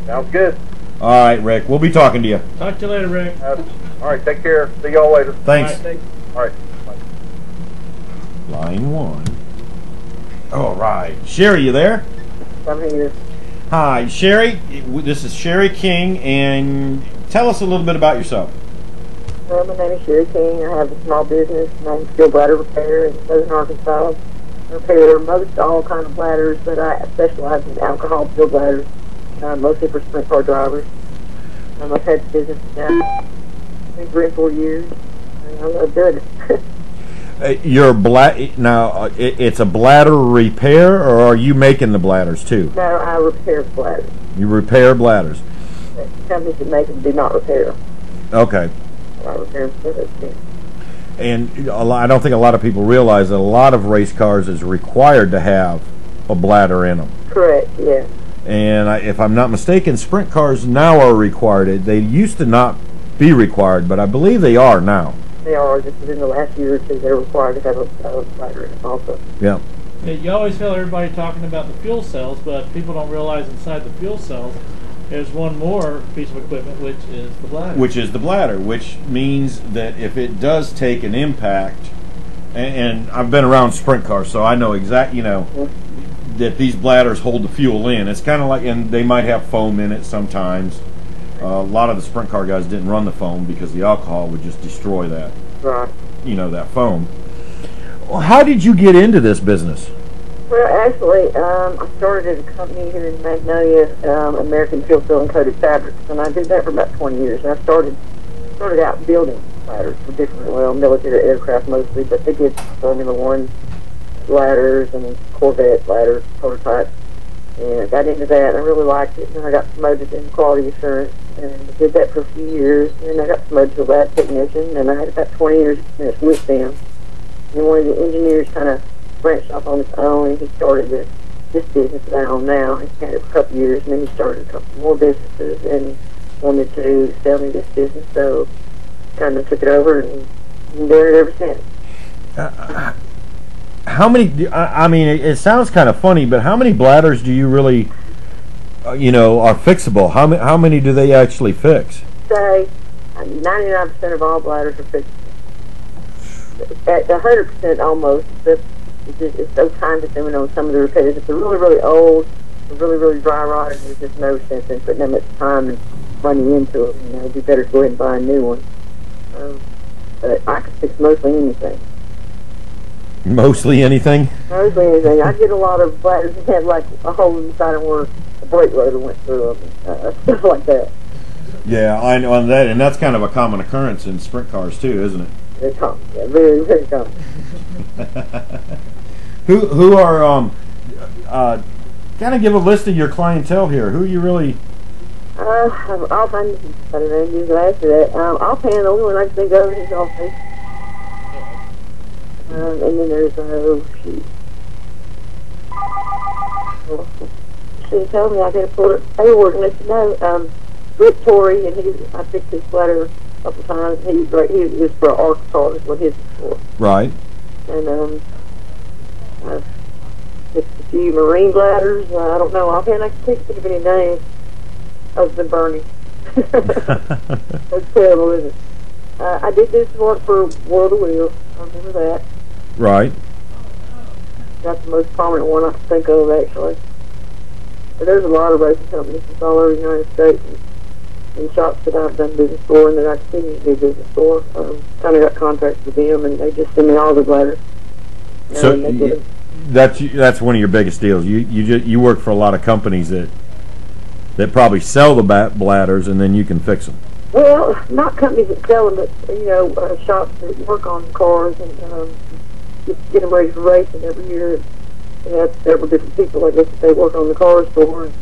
Sounds good. All right, Rick. We'll be talking to you. Talk to you later, Rick. All right, take care. See y'all later. Thanks. All right. Line 1. All right. Sherri, you there? I'm here. Hi, Sherri. This is Sherri King, and tell us a little bit about yourself. Well, my name is Sherri King. I have a small business, Infield Bladder Repair in Southern Arkansas. I repair most all kind of bladders, but I specialize in alcohol-filled bladders, mostly for sprint car drivers. I've had the business now, I think 3 or 4 years. I love doing it. Now, it's a bladder repair, or are you making the bladders too? No, I repair bladders. You repair bladders. The companies that make them do not repair. Okay. I repair them for those things. And I don't think a lot of people realize that a lot of race cars is required to have a bladder in them. Correct, yeah. And if I'm not mistaken, sprint cars now are required. They used to not be required, but I believe they are now. They are. Just within the last year or two, they're required to have a bladder in them also. Yeah. You always feel everybody talking about the fuel cells, but people don't realize inside the fuel cells there's one more piece of equipment, which is the bladder. Which means that if it does take an impact, and I've been around sprint cars, so I know exactly, that these bladders hold the fuel in. It's kind of like, and they might have foam in it sometimes. A lot of the sprint car guys didn't run the foam because the alcohol would just destroy that, right. That foam. Well, how did you get into this business? Well, actually, I started at a company here in Magnolia, American Fuel Cell and Coated Fabrics, and I did that for about 20 years. And I started out building ladders for different, military aircraft mostly, but they did Formula One ladders and Corvette ladders, prototypes. And I got into that, and I really liked it. And I got promoted in quality assurance, and did that for a few years. And I got promoted to a lab technician, and I had about 20 years experience with them. And one of the engineers kind of branched off on his own, and he started this business that I own now. He's had it for a couple of years, and then he started a couple more businesses, and wanted to sell me this business, so kind of took it over and been doing it ever since. How many? I mean, it sounds kind of funny, but how many bladders do you really are fixable, how many do they actually fix? Say 99% of all bladders are fixable. At 100% almost, it's so time consuming on some of the repairs. If they're really, really old, they're really, really dry rotted, there's just no sense in putting that much time and money into it. It'd be better to go ahead and buy a new one. But I can fix mostly anything. Mostly anything? Mostly anything. I get a lot of bladders that have like a hole inside them where a brake rotor went through them, stuff like that. Yeah, I know on that, and that's kind of a common occurrence in sprint cars too, isn't it? Very common. Yeah, very, very common. Who are kind of give a list of your clientele here. Who you really? Offhand, I don't know. You can answer that. Offhand, the only one I can think of is Offhand. And then there's she told me I got to pull it paperwork and let you know. Rick Torrey, and I picked his letter a couple times. He was for Arkansas, is what his was for. Right. And I picked a few marine bladders. I don't know offhand. I can't think of any names other than Bernie. That's terrible, isn't it? I did this work for World of Wheels. I remember that. Right. That's the most prominent one I can think of, actually. But there's a lot of racing companies all over the United States and shops that I've done business for and that I continue to do business for. Kind of got contracts with them, and they just send me all the bladders. So that's one of your biggest deals. You work for a lot of companies that probably sell the bladders, and then you can fix them. Well, not companies that sell them, but shops that work on cars and get them ready for racing every year. They have several different people, I guess, that they work on the cars for. And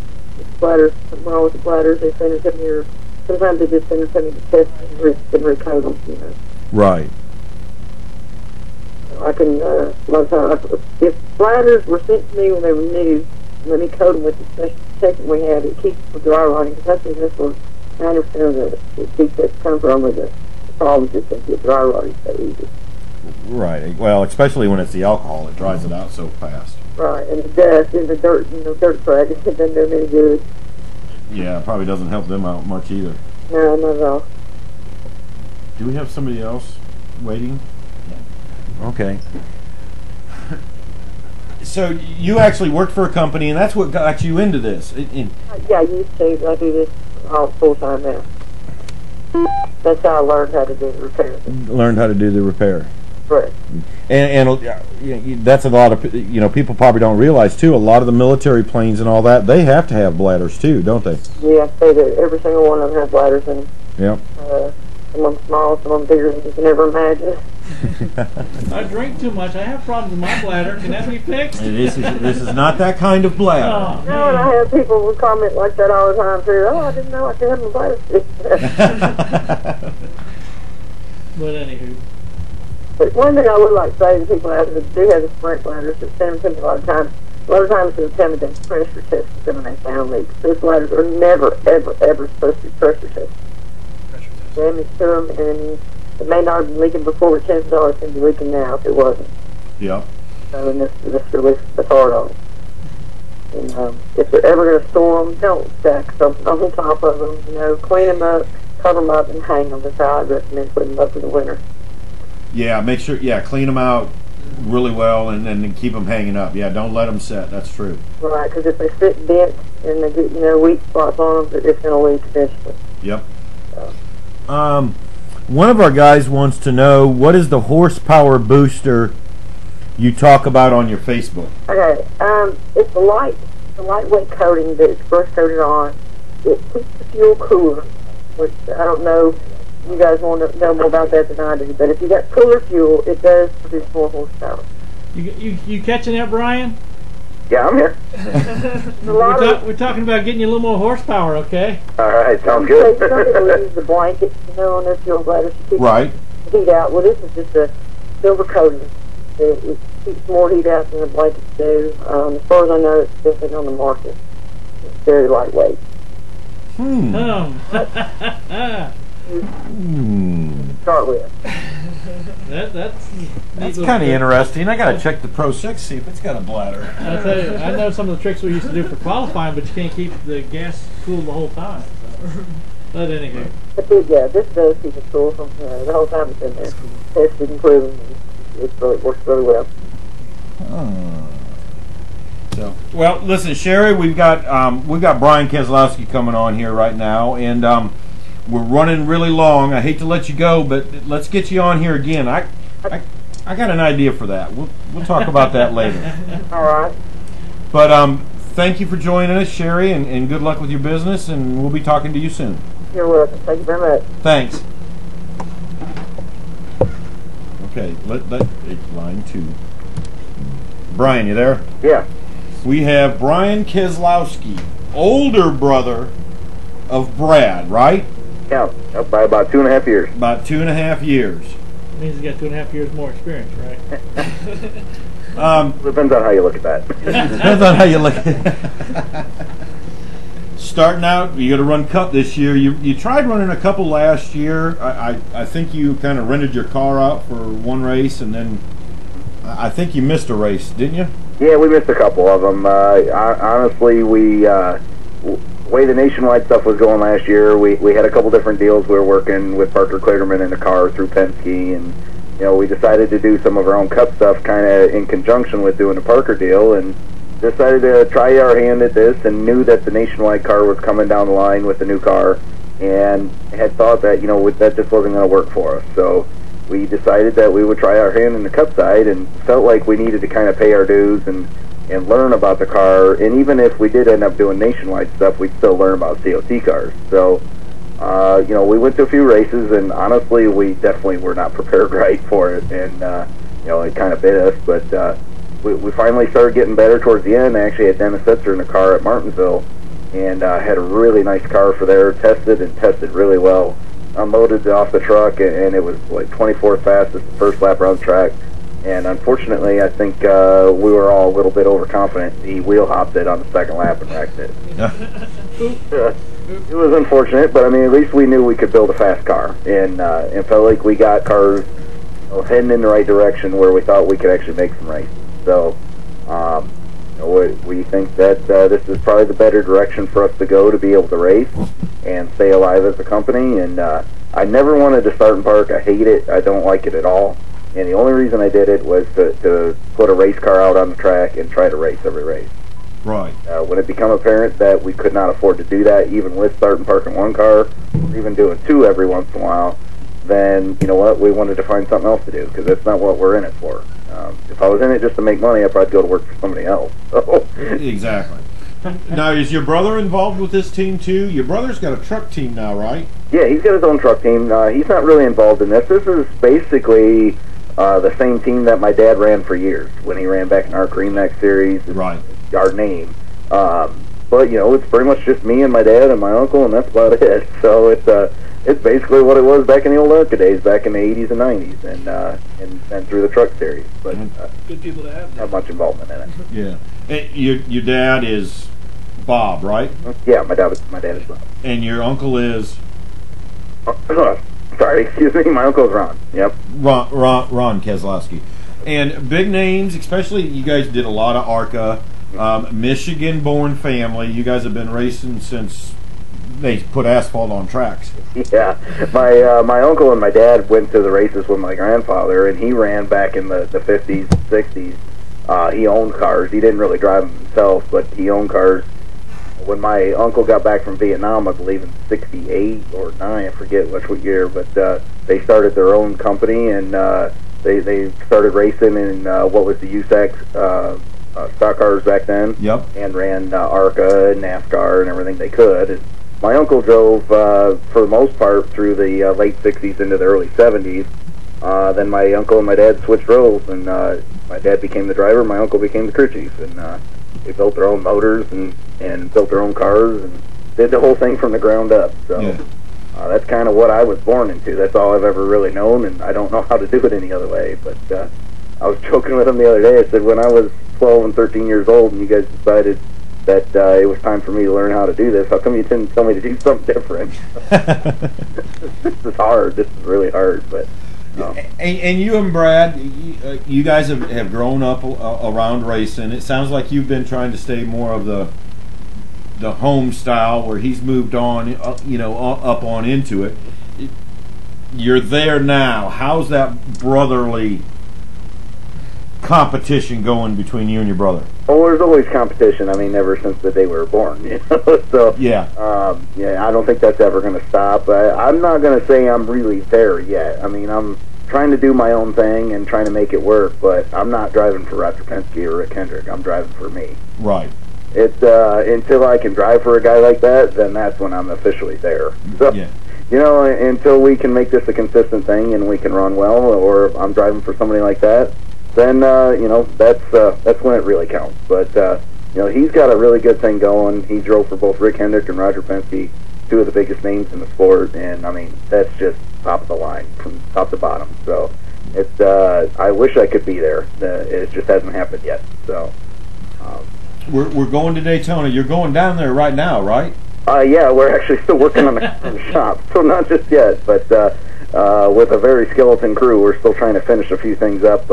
bladders, something wrong with the bladders, they send them here. Sometimes they just send them to test and recode them, Right. So I can, a lot of times, if bladders were sent to me when they were new, let me coat them with the special protection we have. It keeps them from dry rotting, because I think that's where 90% of the defects come from, with the problems that they get dry rotting so easy. Right. Well, especially when it's the alcohol, it dries it out so fast. Right, and the dust and the dirt, dirt crack, it doesn't do them any good. Yeah, it probably doesn't help them out much either. No, not at all. Do we have somebody else waiting? Okay. So you actually worked for a company, and that's what got you into this. Yeah, I used to. I do this all full time now. That's how I learned how to do the repair. Learned how to do the repair. Correct. And that's a lot of people probably don't realize too. A lot of the military planes and all that, they have to have bladders too, don't they? Yeah, they do. Every single one of them has bladders in them. Yep. Some of them small, some of them bigger than you can ever imagine. I drink too much. I have problems with my bladder. Can that be fixed? This is not that kind of bladder. Oh, no, and I have people who comment like that all the time too. Oh, I didn't know I could have my bladder fixed. But anywho. But one thing I would like to say to people out there that do have the sprint bladders that send them to me a lot of times they'll tell me they pressure test them and they found leaks. Those bladders are never, ever, ever supposed to be pressure tested. Damage to them, and it may not have been leaking before, but chances are it's going to be leaking now if it wasn't. Yep. So, and that's hard on them. And if they're ever going to store them, don't stack something on top of them. Clean them up, cover them up, and hang them. That's how I recommend putting them up in the winter. Yeah, make sure. Yeah, clean them out really well, and then keep them hanging up. Yeah, don't let them set. That's true. Right, because if they sit bent and they get weak spots on them, it's going to leak eventually. Yep. One of our guys wants to know, what is the horsepower booster you talk about on your Facebook? Okay, it's the lightweight coating that it's brush coated on. It keeps the fuel cooler, which I don't know. You guys want to know more about that than I do, but if you got cooler fuel, it does produce more horsepower. You catching that, Brian? Yeah, I'm here. We're talking about getting you a little more horsepower, okay? All right, sounds good. Some people use the blankets, on their fuel bladders to keep the heat out. Well, this is just a silver coating. It keeps more heat out than the blankets do. As far as I know, it's definitely on the market. It's very lightweight. Hmm. Start with. That's kind of interesting. I got to check the Pro 6, see if it's got a bladder. I tell you, I know some of the tricks we used to do for qualifying, but you can't keep the gas cool the whole time. So. But anyway. Yeah, this does keep it cool from the whole time it's been there. Tested and proven. It works really well. So, well, listen, Sherri, we've got Brian Kesolowski coming on here right now, and we're running really long. I hate to let you go, but let's get you on here again. I got an idea for that. We'll talk about that later. All right. But thank you for joining us, Sherri, and good luck with your business, and we'll be talking to you soon. You're welcome. Thank you very much. Thanks. Okay, let line 2. Brian, you there? Yeah. We have Brian Kesolowski, older brother of Brad, right? Yeah, by about 2.5 years. About 2.5 years. Means he's got 2.5 years more experience, right? Depends on how you look at that. Depends on how you look at it. Starting out, you got to run Cup this year. You tried running a couple last year. I think you kind of rented your car out for one race, and then I think you missed a race, didn't you? Yeah, we missed a couple of them. Honestly, the way the nationwide stuff was going last year, we had a couple different deals. We were working with Parker Kligerman in the car through Penske, and we decided to do some of our own Cup stuff kind of in conjunction with doing the Parker deal, and decided to try our hand at this, and knew that the nationwide car was coming down the line with the new car, and had thought that that just wasn't going to work for us. So we decided that we would try our hand in the Cup side, and felt like we needed to kind of pay our dues and learn about the car. And even if we did end up doing nationwide stuff, we'd still learn about COT cars. So we went to a few races, and honestly, we definitely were not prepared right for it, and it kind of bit us. But we finally started getting better towards the end. I actually had Dennis Setzer in the car at Martinsville, and had a really nice car for there, tested really well. Unloaded off the truck, and it was like 24th fastest the first lap around the track. And unfortunately, I think we were all a little bit overconfident. He wheel hopped it on the second lap and wrecked it. It was unfortunate, but I mean, at least we knew we could build a fast car, and felt like we got cars heading in the right direction where we thought we could actually make some races. So we think that this is probably the better direction for us to go to be able to race and stay alive as a company. And I never wanted to start and park. I hate it. I don't like it at all. And the only reason I did it was to put a race car out on the track and try to race every race. Right. When it became apparent that we could not afford to do that, even with start and parking one car, or even doing two every once in a while, then you know what? We wanted to find something else to do, because that's not what we're in it for. If I was in it just to make money, I'd probably go to work for somebody else. So. Exactly. Now, is your brother involved with this team too? Your brother's got a truck team now, right? Yeah, he's got his own truck team. He's not really involved in this. This is basically the same team that my dad ran for years when he ran back in our Green Max series. Right. Our name. But it's pretty much just me and my dad and my uncle, and that's about it. So it's basically what it was back in the old ARCA days, back in the 80s and 90s, and through the truck series. But good people to have. Not much involvement in it. Yeah. Hey, your dad is Bob, right? Yeah, my dad is Bob. And your uncle is? Sorry, excuse me. My uncle is Ron. Yep. Ron Kesolowski. And big names, especially you guys did a lot of ARCA. Michigan-born family. You guys have been racing since they put asphalt on tracks. Yeah, my uncle and my dad went to the races with my grandfather, and he ran back in the 50s, 60s. He owned cars. He didn't really drive them himself, but he owned cars. When my uncle got back from Vietnam, I believe in 68 or 9, I forget what year, but they started their own company, and they started racing in what was the USAC stock cars back then. Yep. And ran ARCA and NASCAR and everything they could. And my uncle drove, for the most part, through the late 60s into the early 70s. Then my uncle and my dad switched roles, and my dad became the driver, my uncle became the crew chief. And they built their own motors and built their own cars and did the whole thing from the ground up. So yeah. That's kind of what I was born into. That's all I've ever really known, and I don't know how to do it any other way. But I was joking with him the other day. I said, when I was 12 and 13 years old and you guys decided that it was time for me to learn how to do this, how come you didn't tell me to do something different? This is hard. This is really hard. But And you and Brad, you guys have grown up around racing. It sounds like you've been trying to stay more of the home style, where he's moved on, up on into it. You're there now. How's that brotherly competition going between you and your brother? Oh, there's always competition. I mean, ever since the day we were born, So yeah, I don't think that's ever going to stop. I'm not going to say I'm really there yet. I mean, I'm trying to do my own thing and trying to make it work, but I'm not driving for Roger Penske or Rick Hendrick. I'm driving for me. Right. It's until I can drive for a guy like that, then that's when I'm officially there. So, yeah. Until we can make this a consistent thing and we can run well, or I'm driving for somebody like that, then that's when it really counts. But he's got a really good thing going. He drove for both Rick Hendrick and Roger Penske, two of the biggest names in the sport, and I mean that's just top of the line from top to bottom. So it's I wish I could be there. It just hasn't happened yet. So we're going to Daytona. You're going down there right now, right? Yeah, we're actually still working on the shop, so not just yet, but with a very skeleton crew, we're still trying to finish a few things up.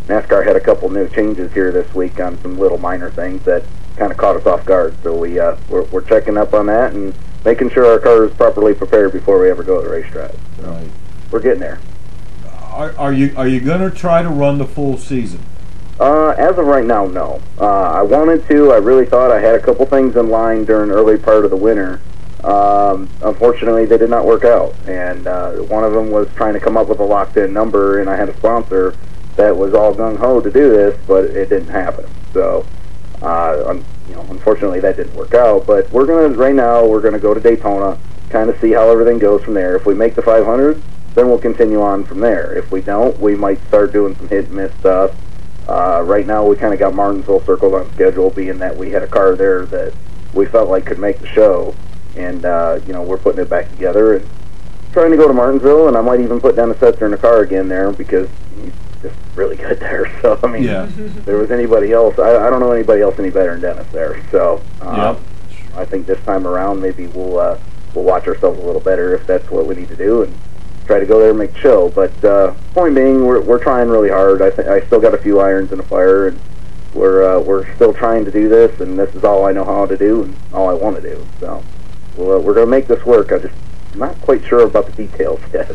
NASCAR had a couple new changes here this week on some little minor things that kind of caught us off guard, so we're checking up on that and making sure our car is properly prepared before we ever go to the racetrack. So right. We're getting there. Are you going to try to run the full season? As of right now, no. I wanted to. I really thought I had a couple things in line during the early part of the winter. Unfortunately, they did not work out, and one of them was trying to come up with a locked-in number, and I had a sponsor that was all gung-ho to do this, but it didn't happen. So, unfortunately, that didn't work out. But we're gonna go to Daytona, kind of see how everything goes from there. If we make the 500, then we'll continue on from there. If we don't, we might start doing some hit-and-miss stuff. Right now, we kind of got Martinsville circled on schedule, being that we had a car there that we felt like could make the show, and we're putting it back together and trying to go to Martinsville, and I might even put Dennis Setzer in the car again there because he's just really good there. So I mean, if there was anybody else, I don't know anybody else any better than Dennis there. So I think this time around maybe we'll watch ourselves a little better if that's what we need to do and try to go there and make the show. But point being, we're trying really hard. I still got a few irons in the fire, and we're still trying to do this, and this is all I know how to do and all I want to do. So we're going to make this work. I'm not quite sure about the details yet.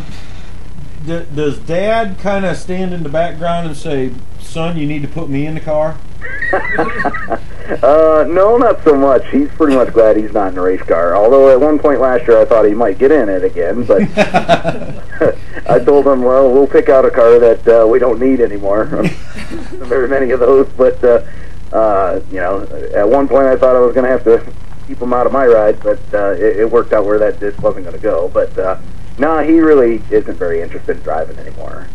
Does Dad kind of stand in the background and say, "Son, you need to put me in the car"? No, not so much. He's pretty much glad he's not in a race car. Although at one point last year I thought he might get in it again, but I told him, well, we'll pick out a car that we don't need anymore. Very many of those, but at one point I thought I was going to have to keep him out of my ride, but it worked out where that just wasn't going to go. But no, he really isn't very interested in driving anymore.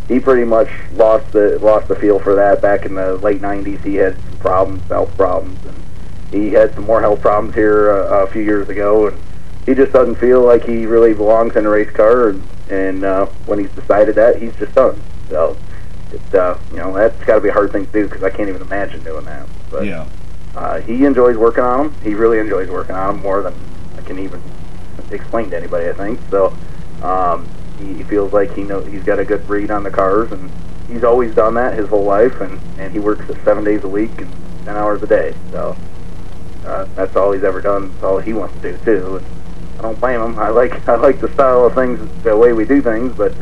He pretty much lost the feel for that. Back in the late '90s, he had some problems, health problems, and he had some more health problems here a few years ago, and he just doesn't feel like he really belongs in a race car. And when he's decided that, he's just done. So it's that's got to be a hard thing to do because I can't even imagine doing that. But he enjoys working on them. He really enjoys working on them more than I can even explain to anybody, I think. So he feels like he's got a good read on the cars, and he's always done that his whole life, and he works 7 days a week and 10 hours a day. So that's all he's ever done. That's all he wants to do too. And I don't blame him. I like the style of things, the way we do things, but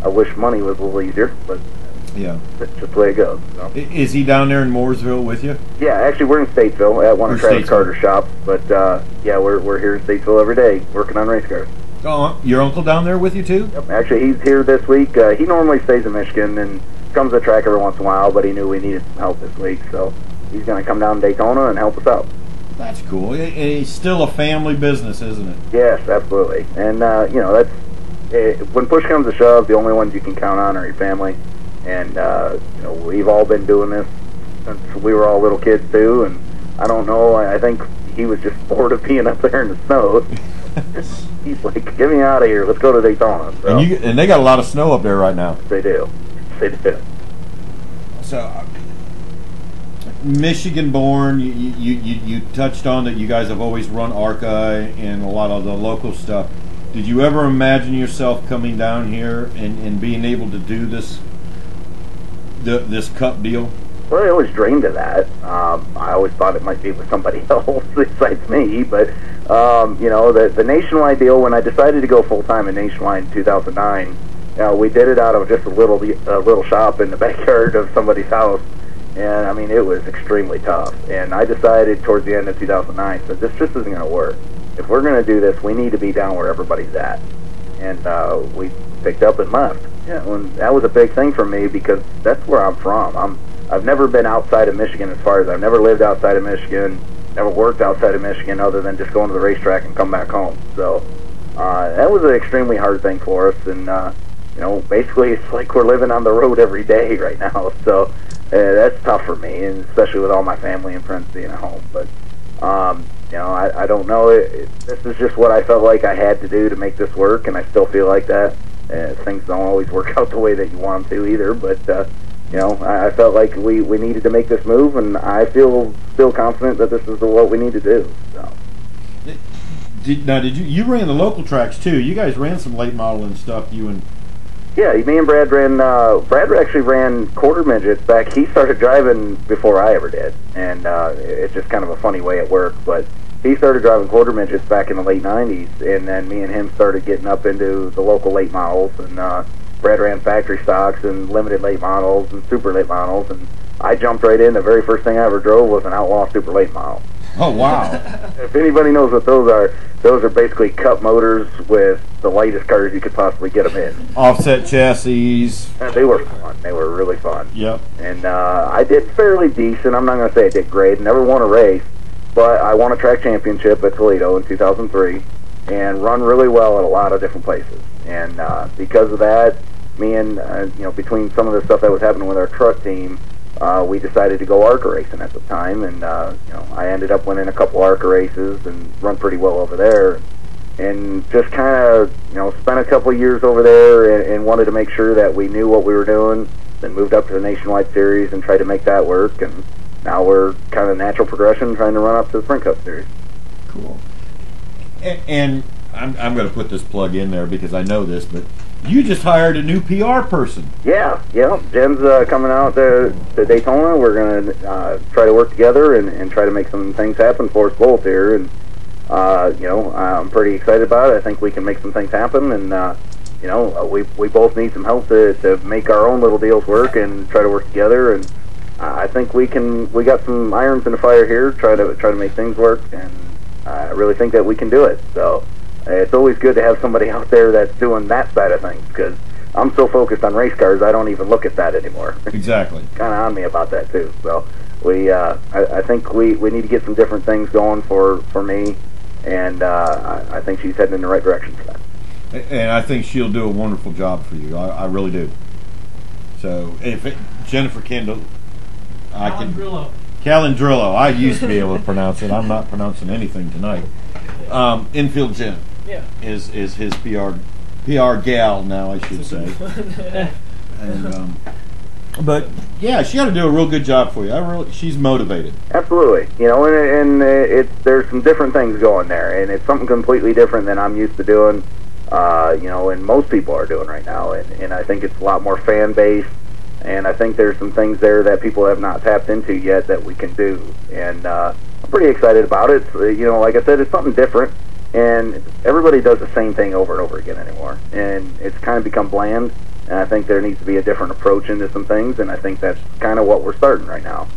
I wish money was a little easier. But that's just the way it goes. So. Is he down there in Mooresville with you? Yeah, actually, we're in Statesville at one of Travis Carter's shops. But we're here in Statesville every day working on race cars. Oh, your uncle down there with you too? Yep. Actually, he's here this week. He normally stays in Michigan and comes to the track every once in a while, but he knew we needed some help this week, so he's going to come down to Daytona and help us out. That's cool. It's still a family business, isn't it? Yes, absolutely. And that's when push comes to shove, the only ones you can count on are your family. And we've all been doing this since we were all little kids too. And I don't know. I think he was just bored of being up there in the snow. He's like, "Get me out of here. Let's go to Daytona." So, and they got a lot of snow up there right now. They do. They do. So, Michigan-born. You touched on that. You guys have always run ARCA and a lot of the local stuff. Did you ever imagine yourself coming down here and being able to do this cup deal? Well, I always dreamed of that. I always thought it might be with somebody else besides me, but you know, the Nationwide deal, when I decided to go full-time in Nationwide in 2009, we did it out of just a little shop in the backyard of somebody's house, and I mean, it was extremely tough. And I decided towards the end of 2009 that this just isn't going to work. If we're going to do this, we need to be down where everybody's at. And we picked up and left. Yeah, and that was a big thing for me because that's where I'm from. I've never been outside of Michigan, as far as I've never lived outside of Michigan, never worked outside of Michigan other than just going to the racetrack and come back home. So that was an extremely hard thing for us. And, you know, basically it's like we're living on the road every day right now. So that's tough for me, and especially with all my family and friends being at home. But, you know, I don't know. This is just what I felt like I had to do to make this work, and I still feel like that. Things don't always work out the way that you want them to either, but you know, I felt like we needed to make this move, and I feel still confident that this is what we need to do. So. Did you ran the local tracks too? You guys ran some late model and stuff. You and yeah, me and Brad ran. Brad actually ran quarter midgets back. He started driving before I ever did, and it's just kind of a funny way it worked. But he started driving quarter midgets back in the late '90s, and then me and him started getting up into the local late models. And Brad ran factory stocks and limited late models and super late models, and I jumped right in. The very first thing I ever drove was an Outlaw super late model. Oh wow! If anybody knows what those are basically cup motors with the lightest cars you could possibly get them in. Offset chassis. They were fun. They were really fun. Yep. And I did fairly decent. I'm not going to say I did great. Never won a race, but I won a track championship at Toledo in 2003 and run really well at a lot of different places. And because of that, me and you know, between some of the stuff that was happening with our truck team, we decided to go ARCA racing at the time, and you know, I ended up winning a couple ARCA races and run pretty well over there, and just kind of, you know, spent a couple of years over there and wanted to make sure that we knew what we were doing. Then moved up to the Nationwide Series and tried to make that work, and now we're kind of natural progression trying to run up to the Sprint Cup Series. Cool. And I'm going to put this plug in there because I know this, but you just hired a new PR person. Yeah. Jenn's coming out to Daytona. We're going to try to work together and try to make some things happen for us both here. And, you know, I'm pretty excited about it. I think we can make some things happen. And, you know, we both need some help to make our own little deals work and try to work together. And I think we got some irons in the fire here, try to make things work. And I really think that we can do it. So it's always good to have somebody out there that's doing that side of things, because I'm so focused on race cars, I don't even look at that anymore. Exactly. Kind of on me about that too. So I think we need to get some different things going for me, and I think she's heading in the right direction for that. And I think she'll do a wonderful job for you. I really do. So Jennifer Kendall, Calandrillo. I used to be able to pronounce it. I'm not pronouncing anything tonight. Infield Jenn is his PR gal now, I should say. And but yeah, she got to do a real good job for you. She's motivated. Absolutely, you know, and there's some different things going there, and it's something completely different than I'm used to doing. You know, and most people are doing right now, and I think it's a lot more fan based. And I think there's some things there that people have not tapped into yet that we can do. And I'm pretty excited about it. You know, like I said, it's something different. And everybody does the same thing over and over again anymore. And it's kind of become bland. And I think there needs to be a different approach into some things. And I think that's kind of what we're starting right now.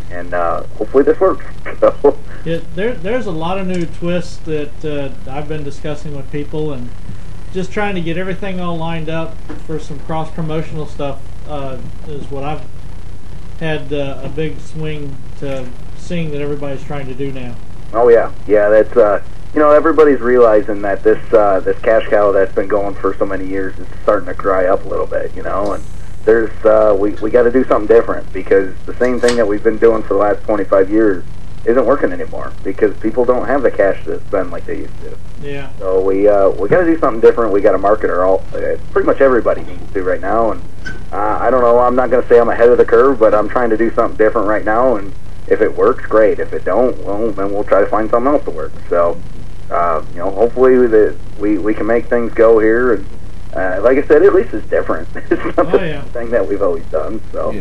And hopefully this works. Yeah, there's a lot of new twists that I've been discussing with people, and just trying to get everything all lined up for some cross-promotional stuff is what I've had a big swing to seeing that everybody's trying to do now. Oh yeah, that's you know, everybody's realizing that this cash cow that's been going for so many years is starting to dry up a little bit, you know, and there's we got to do something different, because the same thing that we've been doing for the last 25 years isn't working anymore, because people don't have the cash to spend like they used to. Yeah. So we got to do something different. We got to market pretty much everybody needs to right now, and I don't know. I'm not going to say I'm ahead of the curve, but I'm trying to do something different right now. And if it works, great. If it don't, well, then we'll try to find something else to work. So you know, hopefully we can make things go here. And like I said, at least it's different. It's not the thing that we've always done. So,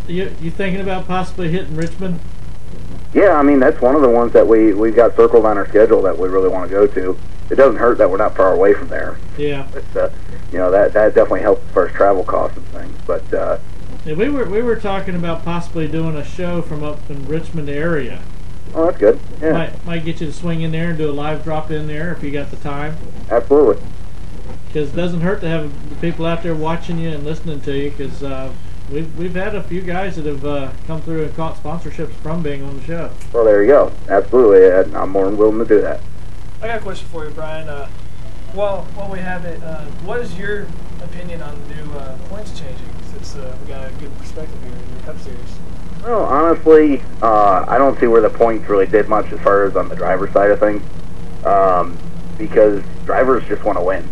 you thinking about possibly hitting Richmond? Yeah, I mean, that's one of the ones that we've got circled on our schedule that we really want to go to. It doesn't hurt that we're not far away from there. Yeah. But, that definitely helps as far as travel costs and things. But we were talking about possibly doing a show from up in Richmond area. Oh, that's good. Yeah. Might get you to swing in there and do a live drop in there if you got the time. Absolutely. Because it doesn't hurt to have the people out there watching you and listening to you, because we've had a few guys that have come through and caught sponsorships from being on the show. Well, there you go. Absolutely. I'm more than willing to do that. I got a question for you, Brian. While we have it, what is your opinion on the new points changing, since we got a good perspective here in the Cup Series? Well, honestly, I don't see where the points really did much as far as on the driver's side of things, because drivers just want to win.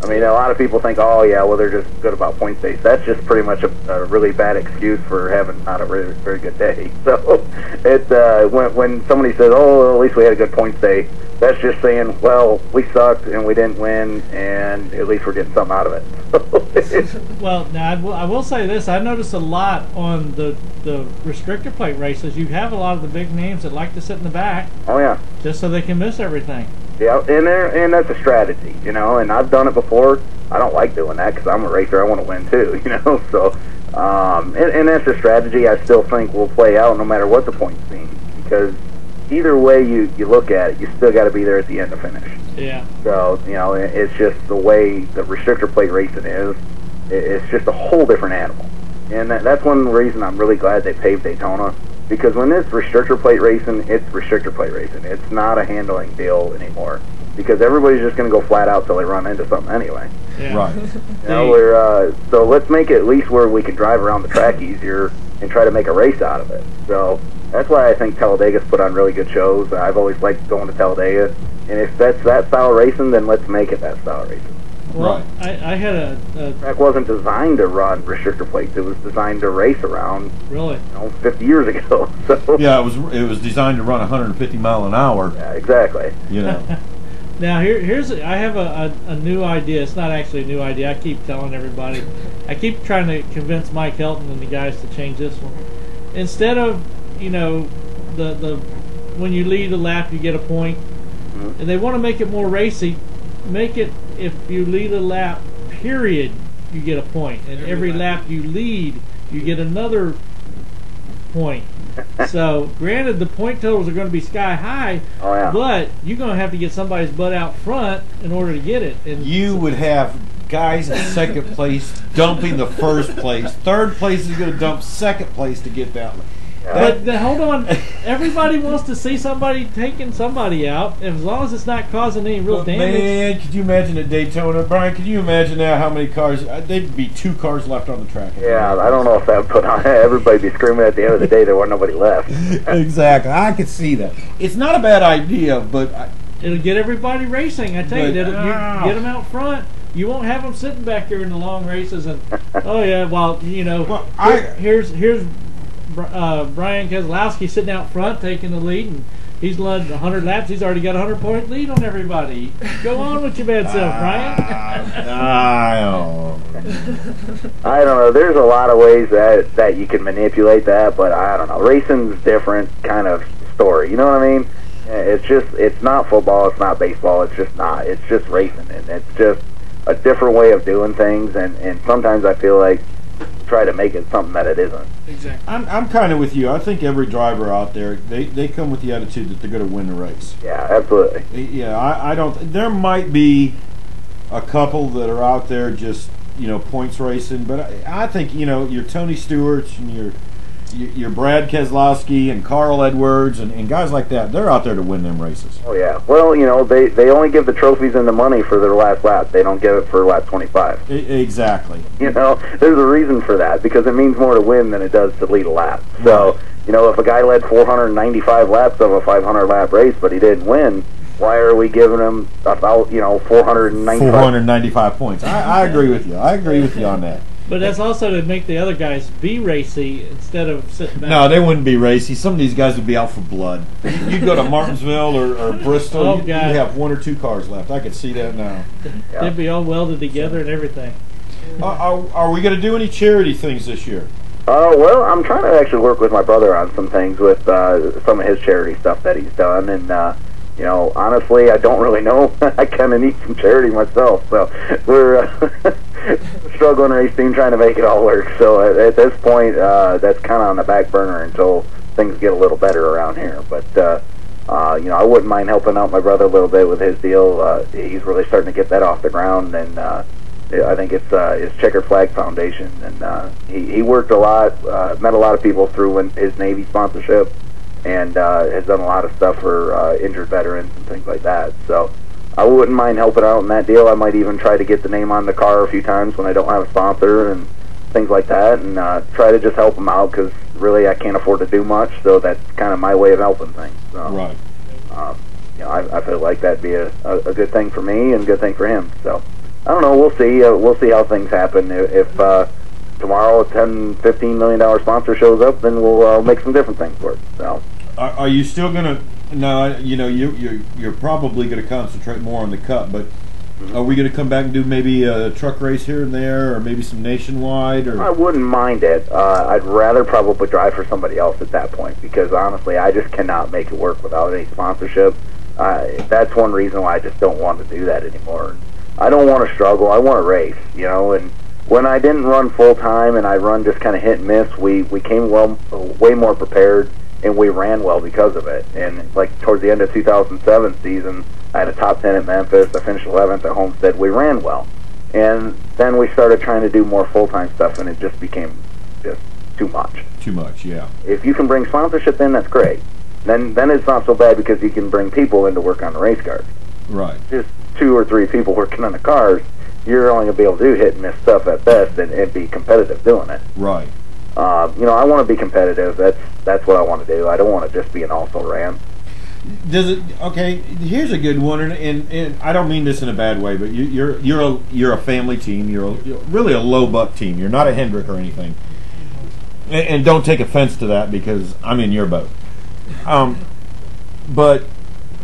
I mean, a lot of people think, oh, yeah, well, they're just good about points days. That's just pretty much a really bad excuse for having not a very, very good day. So when somebody says, oh, well, at least we had a good points day, that's just saying, well, we sucked and we didn't win, and at least we're getting something out of it. Well, now I will say this. I noticed a lot on the restrictor plate races. You have a lot of the big names that like to sit in the back. Oh, yeah. Just so they can miss everything. Yeah, and that's a strategy, and I've done it before. I don't like doing that because I'm a racer. I want to win too, So, and that's a strategy I still think will play out no matter what the points mean, because either way you look at it, you still got to be there at the end to finish. Yeah. So, it's just the way the restrictor plate racing is. It's just a whole different animal, and that's one reason I'm really glad they paved Daytona. Because when it's restrictor plate racing, it's restrictor plate racing. It's not a handling deal anymore. Because everybody's just going to go flat out till they run into something anyway. Yeah. Right. So let's make it at least where we can drive around the track easier and try to make a race out of it. So that's why I think Talladega's put on really good shows. I've always liked going to Talladega. And if that's that style of racing, then let's make it that style of racing. Well, right. I had a track wasn't designed to run restrictor plates. It was designed to race around. Really? 50 years ago. So yeah, it was designed to run 150 mile an hour. Yeah, exactly. Now I have a new idea. It's not actually a new idea. I keep telling everybody. I keep trying to convince Mike Helton and the guys to change this one. Instead of the when you lead a lap you get a point, and they want to make it more racy. Make it, if you lead a lap, period, you get a point. And every lap you lead, you get another point. So, granted, the point totals are going to be sky high, but you're going to have to get somebody's butt out front in order to get it. And you would have guys in second place dumping the first place. Third place is going to dump second place to get that one. But hold on, everybody wants to see somebody taking somebody out, as long as it's not causing any real damage. Man, could you imagine at Daytona, Brian? Could you imagine now how many cars? There'd be 2 cars left on the track. Yeah, I don't know if that would put on. Everybody'd be screaming at the end of the day there wasn't nobody left. Exactly, I could see that. It's not a bad idea, but it'll get everybody racing. I tell you, you get them out front. You won't have them sitting back here in the long races and here's Brian Kesolowski sitting out front taking the lead, and he's led 100 laps. He's already got a 100-point lead on everybody. Go on with your bad self, Brian. I don't know. There's a lot of ways that you can manipulate that, but I don't know. Racing's different kind of story. You know what I mean? It's not football. It's not baseball. It's just not. It's just racing, and it's just a different way of doing things. And sometimes I feel like try to make it something that it isn't. Exactly. I'm kind of with you. I think every driver out there, they come with the attitude that they're going to win the race. Yeah, absolutely. Yeah, I don't. There might be a couple that are out there just points racing, but I think your Tony Stewarts and your Brad Keselowski and Carl Edwards and guys like that, they're out there to win them races. Oh yeah. Well, they only give the trophies and the money for their last lap. They don't give it for lap 25. Exactly. There's a reason for that, because it means more to win than it does to lead a lap. So, if a guy led 495 laps of a 500 lap race but he didn't win, why are we giving him about 495 points? I agree with you. I agree with you on that. But that's also to make the other guys be racy instead of sitting back. No, they wouldn't be racy. Some of these guys would be out for blood. You'd go to Martinsville or Bristol, Oh, you'd God. have 1 or 2 cars left. I could see that now. They'd be all welded together and everything. Are we going to do any charity things this year? Well, I'm trying to actually work with my brother on some things with some of his charity stuff that he's done, and you know, honestly, I don't really know. I kind of need some charity myself, so we're struggling race team trying to make it all work. So at this point, that's kind of on the back burner until things get a little better around here. But you know, I wouldn't mind helping out my brother a little bit with his deal. He's really starting to get that off the ground, and I think it's Checkered Flag Foundation, and he worked a lot, met a lot of people through his Navy sponsorship, and has done a lot of stuff for injured veterans and things like that. So I wouldn't mind helping out in that deal. I might even try to get the name on the car a few times when I don't have a sponsor and things like that, and try to just help them out, because really I can't afford to do much, so that's kind of my way of helping things. So, right. You know, I feel like that'd be a good thing for me and a good thing for him. So I don't know. We'll see. We'll see how things happen. If tomorrow a $10-15 million sponsor shows up, then we'll make some different things work. So, are you still gonna? No, you know, you're probably going to concentrate more on the Cup, but are we going to come back and do maybe a truck race here and there, or maybe some nationwide? Or I wouldn't mind it. I'd rather probably drive for somebody else at that point, because honestly, I just cannot make it work without any sponsorship. That's one reason why I just don't want to do that anymore. I don't want to struggle. I want to race, you know. And when I didn't run full time and I run just kind of hit and miss, we came way more prepared, and we ran well because of it. And like towards the end of 2007 season, I had a top 10 at Memphis. I finished 11th at Homestead. We ran well, and then we started trying to do more full time stuff, and it just became just too much. Too much, yeah. If you can bring sponsorship in, that's great. Then it's not so bad, because you can bring people in to work on the race cars. Right. Just 2 or 3 people working on the cars, you're only going to be able to do hit and miss stuff at best, and be competitive doing it. Right. You know, I want to be competitive. That's what I want to do. I don't want to just be an also-ran. Does it? Okay. Here's a good one, and I don't mean this in a bad way, but you're a family team. You're really a low buck team. You're not a Hendrick or anything. And don't take offense to that, because I'm in your boat. But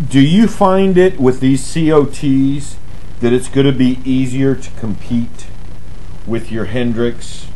do you find it with these COTs that it's going to be easier to compete with your Hendricks?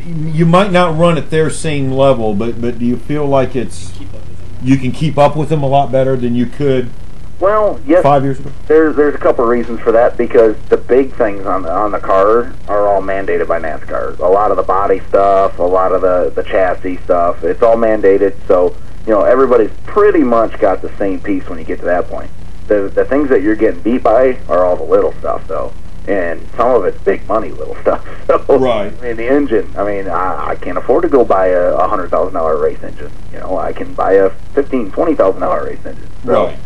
You might not run at their same level, but do you feel like you can keep up with them a lot better than you could? Well, yes. 5 years ago. There's a couple of reasons for that, because the big things on the car are all mandated by NASCAR. A lot of the body stuff, a lot of the chassis stuff, it's all mandated. So, you know, everybody's pretty much got the same piece when you get to that point. The things that you're getting beat by are all the little stuff, though, and some of it's big money little stuff. So, right. I mean, the engine. I mean, I can't afford to go buy a $100,000 race engine. You know, I can buy a $15,000-$20,000 race engine. So, right.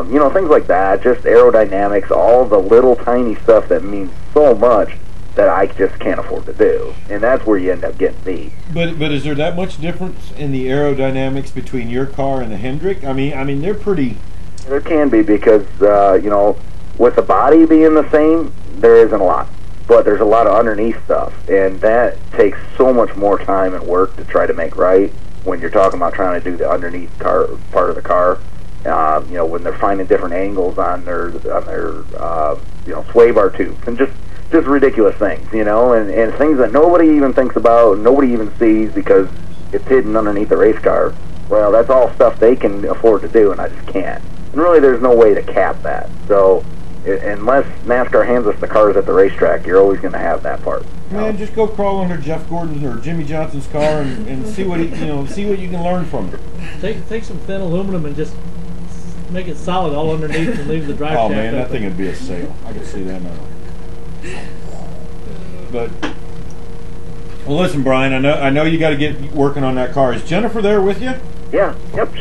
You know, things like that, just aerodynamics, all the little tiny stuff that means so much that I just can't afford to do, and that's where you end up getting beat. But is there that much difference in the aerodynamics between your car and the Hendrick? I mean they're pretty. There can be, because you know, with the body being the same, there isn't a lot, but there's a lot of underneath stuff, and that takes so much more time and work to try to make right when you're talking about trying to do the underneath car part of the car. You know, when they're finding different angles on their you know, sway bar tubes, and just ridiculous things, you know, and things that nobody even thinks about, nobody even sees, because it's hidden underneath the race car. Well, that's all stuff they can afford to do, and I just can't. And really, there's no way to cap that. So, unless NASCAR hands us the cars at the racetrack, you're always going to have that part. Man, just go crawl under Jeff Gordon's or Jimmy Johnson's car and see what see what you can learn from it. Take some thin aluminum and just make it solid all underneath and leave the drive shaft. Oh man, that open. thing would be a sail. I can see that now. But well, listen, Brian. I know you got to get working on that car. Is Jennifer there with you? Yeah. Yep.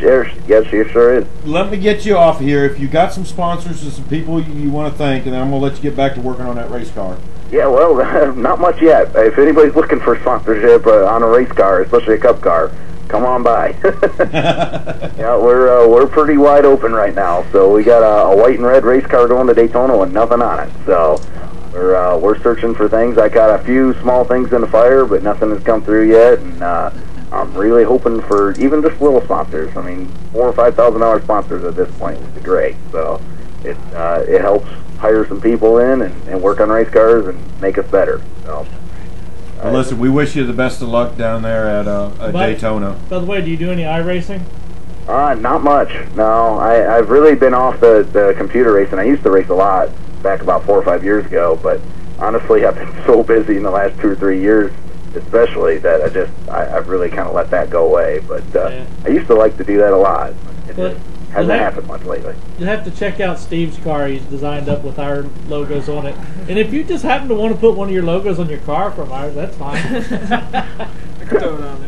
Yes, she sure is. Let me get you off here. If you got some sponsors and some people you want to thank, and then I'm gonna let you get back to working on that race car. Yeah. Well, not much yet. If anybody's looking for sponsorship on a race car, especially a Cup car, come on by. Yeah, we're pretty wide open right now. So we got a white and red race car going to Daytona with nothing on it. So We're searching for things. I got a few small things in the fire, but nothing has come through yet. And I'm really hoping for even just little sponsors. I mean, $4,000 or $5,000 sponsors at this point would be great. So it helps hire some people in and work on race cars and make us better. So. Well, listen, we wish you the best of luck down there at Daytona. By the way, do you do any iRacing? Not much. No, I've really been off the computer racing. I used to race a lot back about 4 or 5 years ago, but honestly, I've been so busy in the last 2 or 3 years, especially, that I've really kind of let that go away. But I used to like to do that a lot. It just hasn't happened much lately. You'll have to check out Steve's car. He's designed up with our logos on it. And if you just happen to want to put one of your logos on your car from ours, that's fine.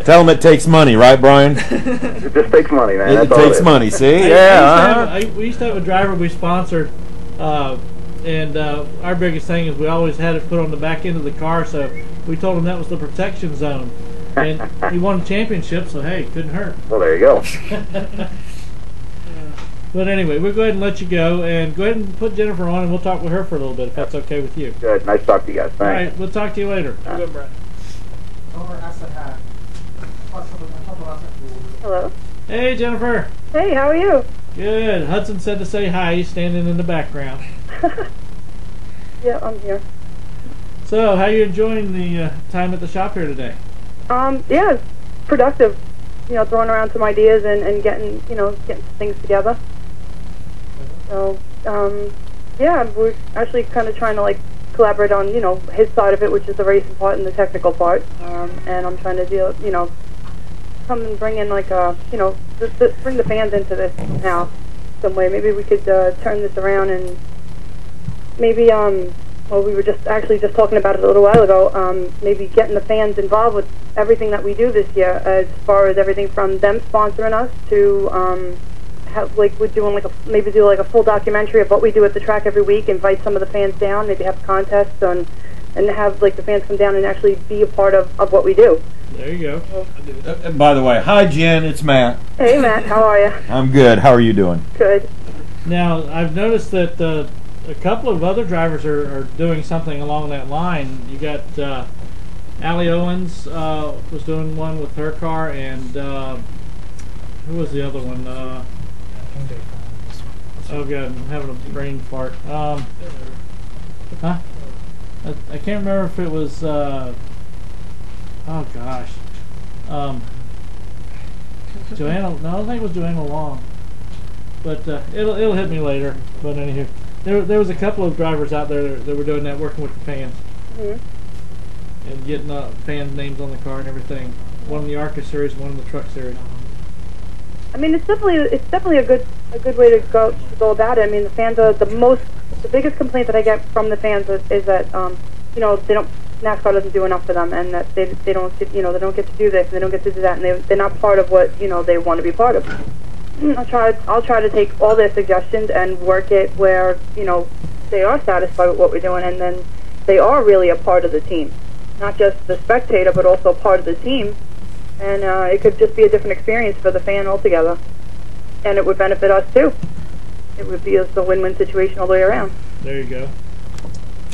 Tell him it takes money, right, Brian? It just takes money, man. It takes money, see? We used to have a driver we sponsored, and our biggest thing is we always had it put on the back end of the car, so we told him that was the protection zone. And he won a championship, so hey, couldn't hurt. Well, there you go. But anyway, we'll go ahead and let you go, and go ahead and put Jennifer on, and we'll talk with her for a little bit, if that's okay with you. Good. Nice to talk to you guys. Thanks. All right, we'll talk to you later. Good, Brett. Hello. Hey, Jennifer. Hey, how are you? Good. Hudson said to say hi. He's standing in the background. Yeah, I'm here. So, how are you enjoying the time at the shop here today? Yeah, it's productive. You know, throwing around some ideas and getting things together. So, yeah, we're actually kind of trying to collaborate on, his side of it, which is the racing part and the technical part. And I'm trying to come and bring in bring the fans into this somehow, some way. Maybe we could turn this around and maybe we were just talking about it a little while ago. Maybe getting the fans involved with everything that we do this year, as far as everything from them sponsoring us to we're doing maybe do a full documentary of what we do at the track every week. Invite some of the fans down, maybe have contests and have the fans come down and actually be a part of what we do. There you go. By the way, hi Jen, it's Matt. Hey Matt, how are you? I'm good. How are you doing? Good. Now, I've noticed that a couple of other drivers are doing something along that line. You got Allie Owens was doing one with her car, and who was the other one? Oh god, I'm having a brain fart. Huh? I can't remember if it was. Oh gosh. Joanna. No, I don't think it was Joanna Long. But it'll hit me later. But anywho, there was a couple of drivers out there that were doing that, working with the fans. Mm-hmm. And getting fan names on the car and everything. One in the ARCA series, one in the truck series. I mean, it's definitely a good way to go about it. I mean, the fans are the biggest complaint that I get from the fans is that NASCAR doesn't do enough for them, and that they don't get to do this, and they don't get to do that, and they're not part of what they want to be part of. I'll try to take all their suggestions and work it where they are satisfied with what we're doing, and then they are really a part of the team, not just the spectator, but also part of the team. And it could just be a different experience for the fan altogether, and it would benefit us too. It would be a win-win situation all the way around. There you go.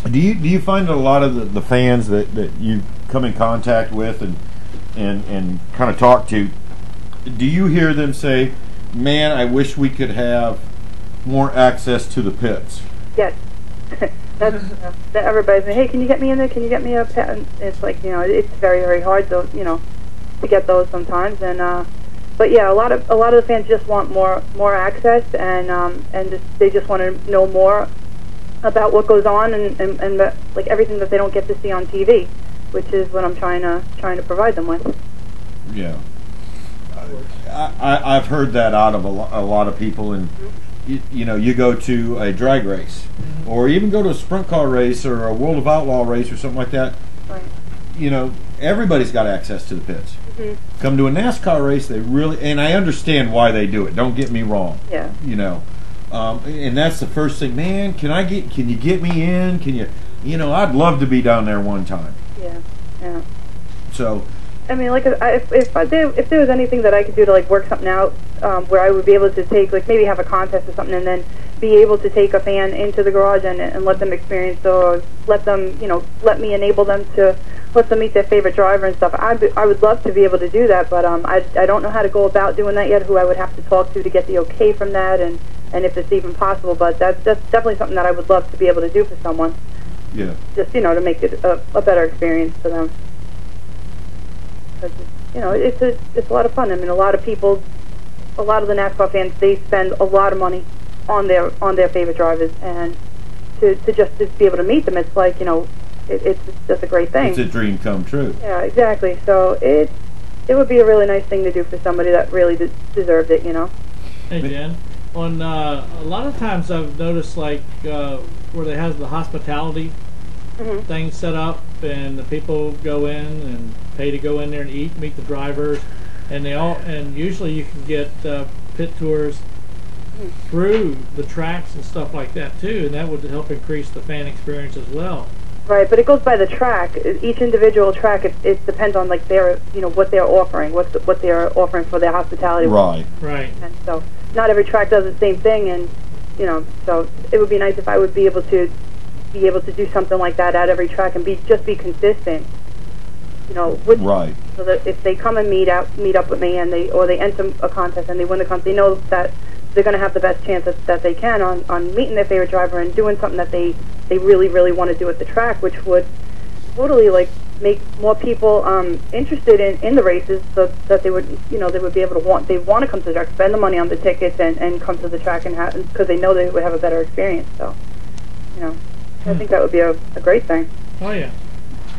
Do you find a lot of the fans that you come in contact with and kind of talk to, do you hear them say, man, I wish we could have more access to the pits? Yes. That's everybody's saying, hey, can you get me in there? Can you get me a pit? And it's it's very, very hard to get those sometimes. And but yeah, a lot of the fans just want more access, and they just want to know more about what goes on and everything that they don't get to see on TV, which is what I'm trying to provide them with. Yeah, I've heard that out of a lot of people, and you go to a drag race, or even go to a sprint car race or a World of Outlaw race or something like that. Right. Everybody's got access to the pits. Mm-hmm. Come to a NASCAR race, they really, and I understand why they do it. Don't get me wrong. Yeah. And that's the first thing, man. Can you get me in? Can you? I'd love to be down there one time. Yeah. Yeah. So. I mean, if there was anything that I could do to work something out, where I would be able to take maybe have a contest or something, and then be able to take a fan into the garage and let them experience, or let them, let me enable them to let them meet their favorite driver and stuff. I would love to be able to do that, but I don't know how to go about doing that yet, who I would have to talk to get the okay from that, and if it's even possible. But that's definitely something that I would love to be able to do for someone. Yeah. Just, to make it a better experience for them. Because, it's a lot of fun. I mean, a lot of the NASCAR fans, they spend a lot of money on their favorite drivers, and to be able to meet them, it's like, it's just a great thing. It's a dream come true. Yeah, exactly. So it would be a really nice thing to do for somebody that really deserved it, Hey, Jen. On a lot of times I've noticed, like, where they have the hospitality thing set up, and the people go in and pay to go in there and eat, meet the drivers, and usually you can get pit tours through the tracks and stuff like that too, and that would help increase the fan experience as well. Right, but it goes by the track. Each individual track, it depends on like their, what they're offering, what they're offering for their hospitality. Right. And so not every track does the same thing, and so it would be nice if I would be able to do something like that at every track and be consistent. Right. So that if they come and meet up with me, and they enter a contest and they win the contest, they know that they're going to have the best chance that they can on meeting their favorite driver and doing something that they really, really want to do at the track, which would totally make more people interested in the races, so that they would they would be able to want to come to the track, spend the money on the tickets, and come to the track, and because they know they would have a better experience. So I think that would be a great thing. Oh yeah.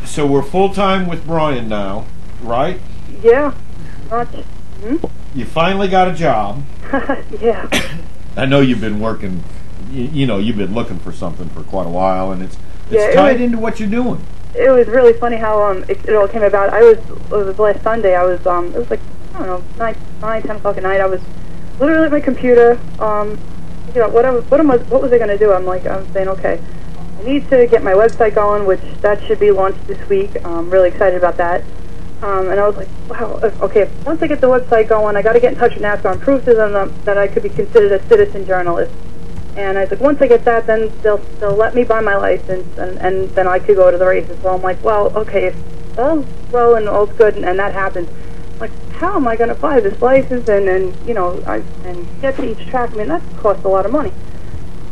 So we're full time with Brian now, right? Yeah. You finally got a job. Yeah. I know you've been working. You've been looking for something for quite a while, and it's tied into what you're doing. It was really funny how it all came about. It was last Sunday. I was it was like, I don't know, 9, 10 o'clock at night. I was literally at my computer. What was I going to do? I'm saying, okay, I need to get my website going, which that should be launched this week. I'm really excited about that. And I was like, wow, okay, once I get the website going, I got to get in touch with NASCAR and prove to them that I could be considered a citizen journalist. And I was like, once I get that, then they'll let me buy my license, and then I could go to the races. So I'm like, well, okay, if all's well and all's good, and that happens, I'm like, how am I going to buy this license and get to each track? I mean, that costs a lot of money.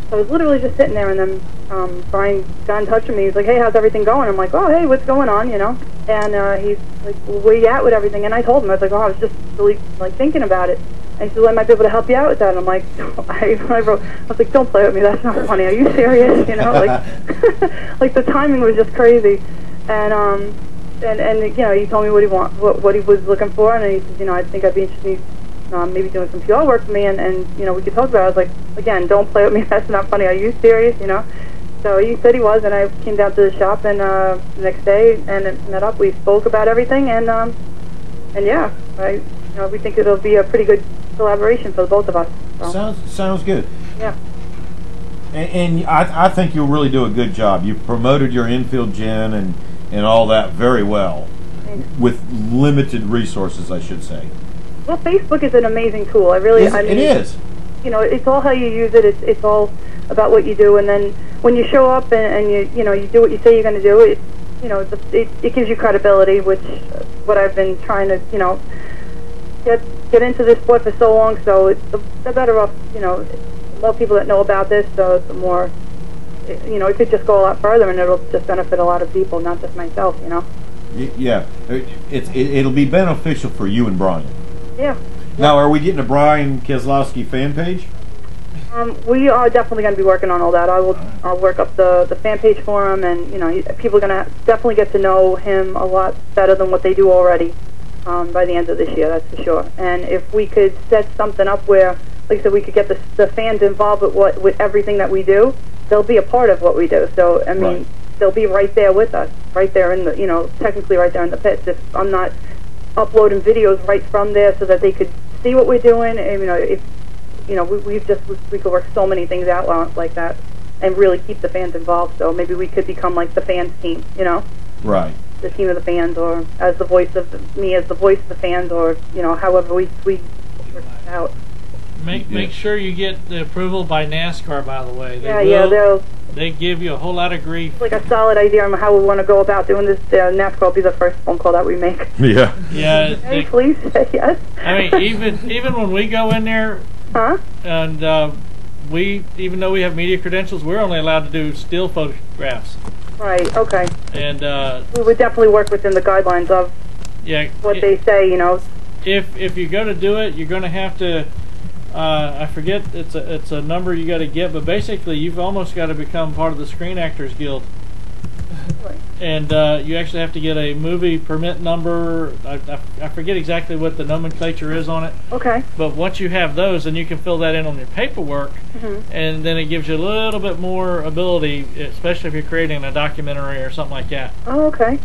So I was literally just sitting there, and then Brian got in touch with me. He's like, hey, how's everything going? I'm like, oh, hey, what's going on, And he's like, well, where you at with everything? And I told him, I was like, oh, I was just really thinking about it. And he said, well, I might be able to help you out with that. And I'm like, I was like, don't play with me. That's not funny. Are you serious? Like the timing was just crazy. And he told me what he was looking for, and he said, I think I'd be interested in maybe doing some PR work for me, and we could talk about it. I was like, again, don't play with me. That's not funny. Are you serious? So he said he was, and I came down to the shop, and the next day and met up. We spoke about everything, and yeah, we think it'll be a pretty good collaboration for both of us. So. Sounds good. Yeah. And I think you'll really do a good job. You promoted your Infield Jenn and all that very well. Thanks. With limited resources, I should say. Well, Facebook is an amazing tool. It is. It's all how you use it. It's all about what you do, and then when you show up and you do what you say you're going to do, it gives you credibility, which what I've been trying to get into this sport for so long. So the better off, more people that know about this, so the more, it could just go a lot further, and it'll just benefit a lot of people, not just myself. Yeah, it'll be beneficial for you and Brian. Yeah. Now, are we getting a Brian Kesolowski fan page? We are definitely going to be working on all that. I'll work up the fan page for him, and people are going to definitely get to know him a lot better than what they do already by the end of this year. That's for sure. And if we could set something up where, like I said, we could get the fans involved with everything that we do, they'll be a part of what we do. So I mean, right. They'll be right there with us, right there in the technically right there in the pits. If I'm not uploading videos right from there so that they could see what we're doing, and if we could work so many things out like that and really keep the fans involved. So maybe we could become like the fans team, Right. The team of the fans, or as the voice of the fans, or however we work it out. Make sure you get the approval by NASCAR. By the way, they give you a whole lot of grief. Like a solid idea on how we want to go about doing this. NASCAR will be the first phone call that we make. Yeah. Yeah. Hey, please say yes. I mean, even when we go in there, and we, even though we have media credentials, we're only allowed to do still photographs. Right. Okay. And we would definitely work within the guidelines of what they say. You know. If you're going to do it, you're going to have to. I forget it's a number you got to get, but basically you've almost got to become part of the Screen Actors Guild. Right. And you actually have to get a movie permit number. I forget exactly what the nomenclature is on it. Okay. But once you have those, then you can fill that in on your paperwork, and then it gives you a little bit more ability, especially if you're creating a documentary or something like that. Oh, okay.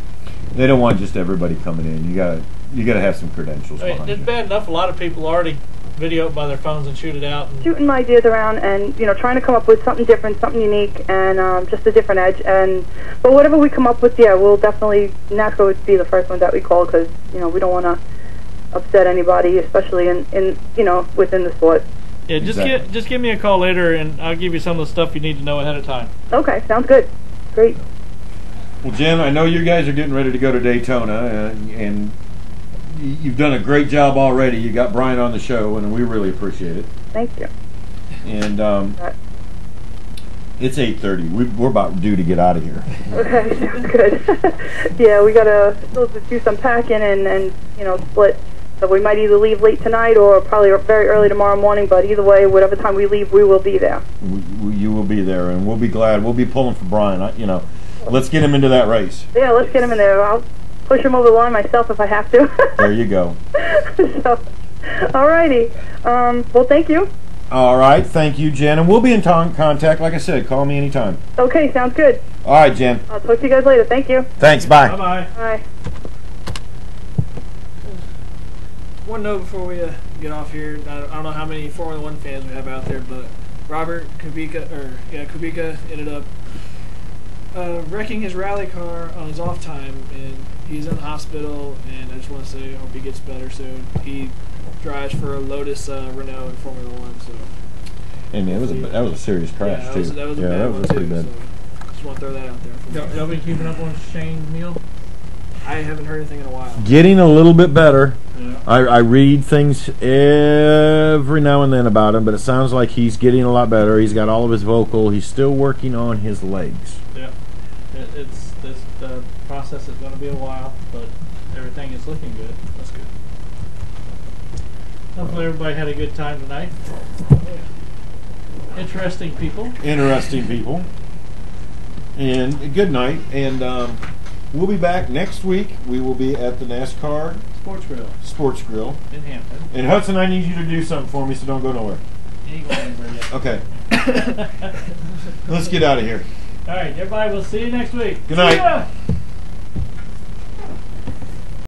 They don't want just everybody coming in. You gotta have some credentials. It's bad enough a lot of people already video it by their phones and shoot it out. Shooting my ideas around and trying to come up with something different, something unique, and just a different edge. But whatever we come up with, we'll definitely, NASCAR would be the first one that we call, because we don't want to upset anybody, especially in within the sport. Yeah, just give me a call later, and I'll give you some of the stuff you need to know ahead of time. Okay, sounds good. Great. Well, Jen, I know you guys are getting ready to go to Daytona, and you've done a great job already. You got Brian on the show, and we really appreciate it. Thank you. And it's 8:30. We're about due to get out of here. Okay, sounds good. Yeah, we gotta still do some packing and split. So we might either leave late tonight or probably very early tomorrow morning. But either way, whatever time we leave, we will be there. You will be there, and we'll be glad. We'll be pulling for Brian. Let's get him into that race. Yeah, let's get him in there. I'll push him over the line myself if I have to. There you go. So, alrighty. Well, thank you. All right, thank you, Jen, and we'll be in contact. Like I said, call me anytime. Okay, sounds good. All right, Jen. I'll talk to you guys later. Thank you. Thanks. Bye. Bye-bye. Bye. One note before we get off here. I don't know how many Formula One fans we have out there, but Robert Kubica ended up wrecking his rally car on his off time, and he's in the hospital, and I just want to say I hope he gets better soon. He drives for a Lotus Renault in Formula One, so. And that was a serious crash too. That was a bad one too. So just want to throw that out there. Y'all been keeping up on Shane Neal? I haven't heard anything in a while. Getting a little bit better. Yeah. I read things every now and then about him, but it sounds like he's getting a lot better. He's got all of his vocal. He's still working on his legs. Yeah. The process is going to be a while, but everything is looking good. That's good. Hopefully everybody had a good time tonight. Interesting people. Interesting people. And good night. And we'll be back next week. We will be at the NASCAR Sports Grill in Hampton. And Hudson, I need you to do something for me, so don't go nowhere. You ain't going anywhere yet. Okay. Let's get out of here. All right, everybody. We'll see you next week. Good night.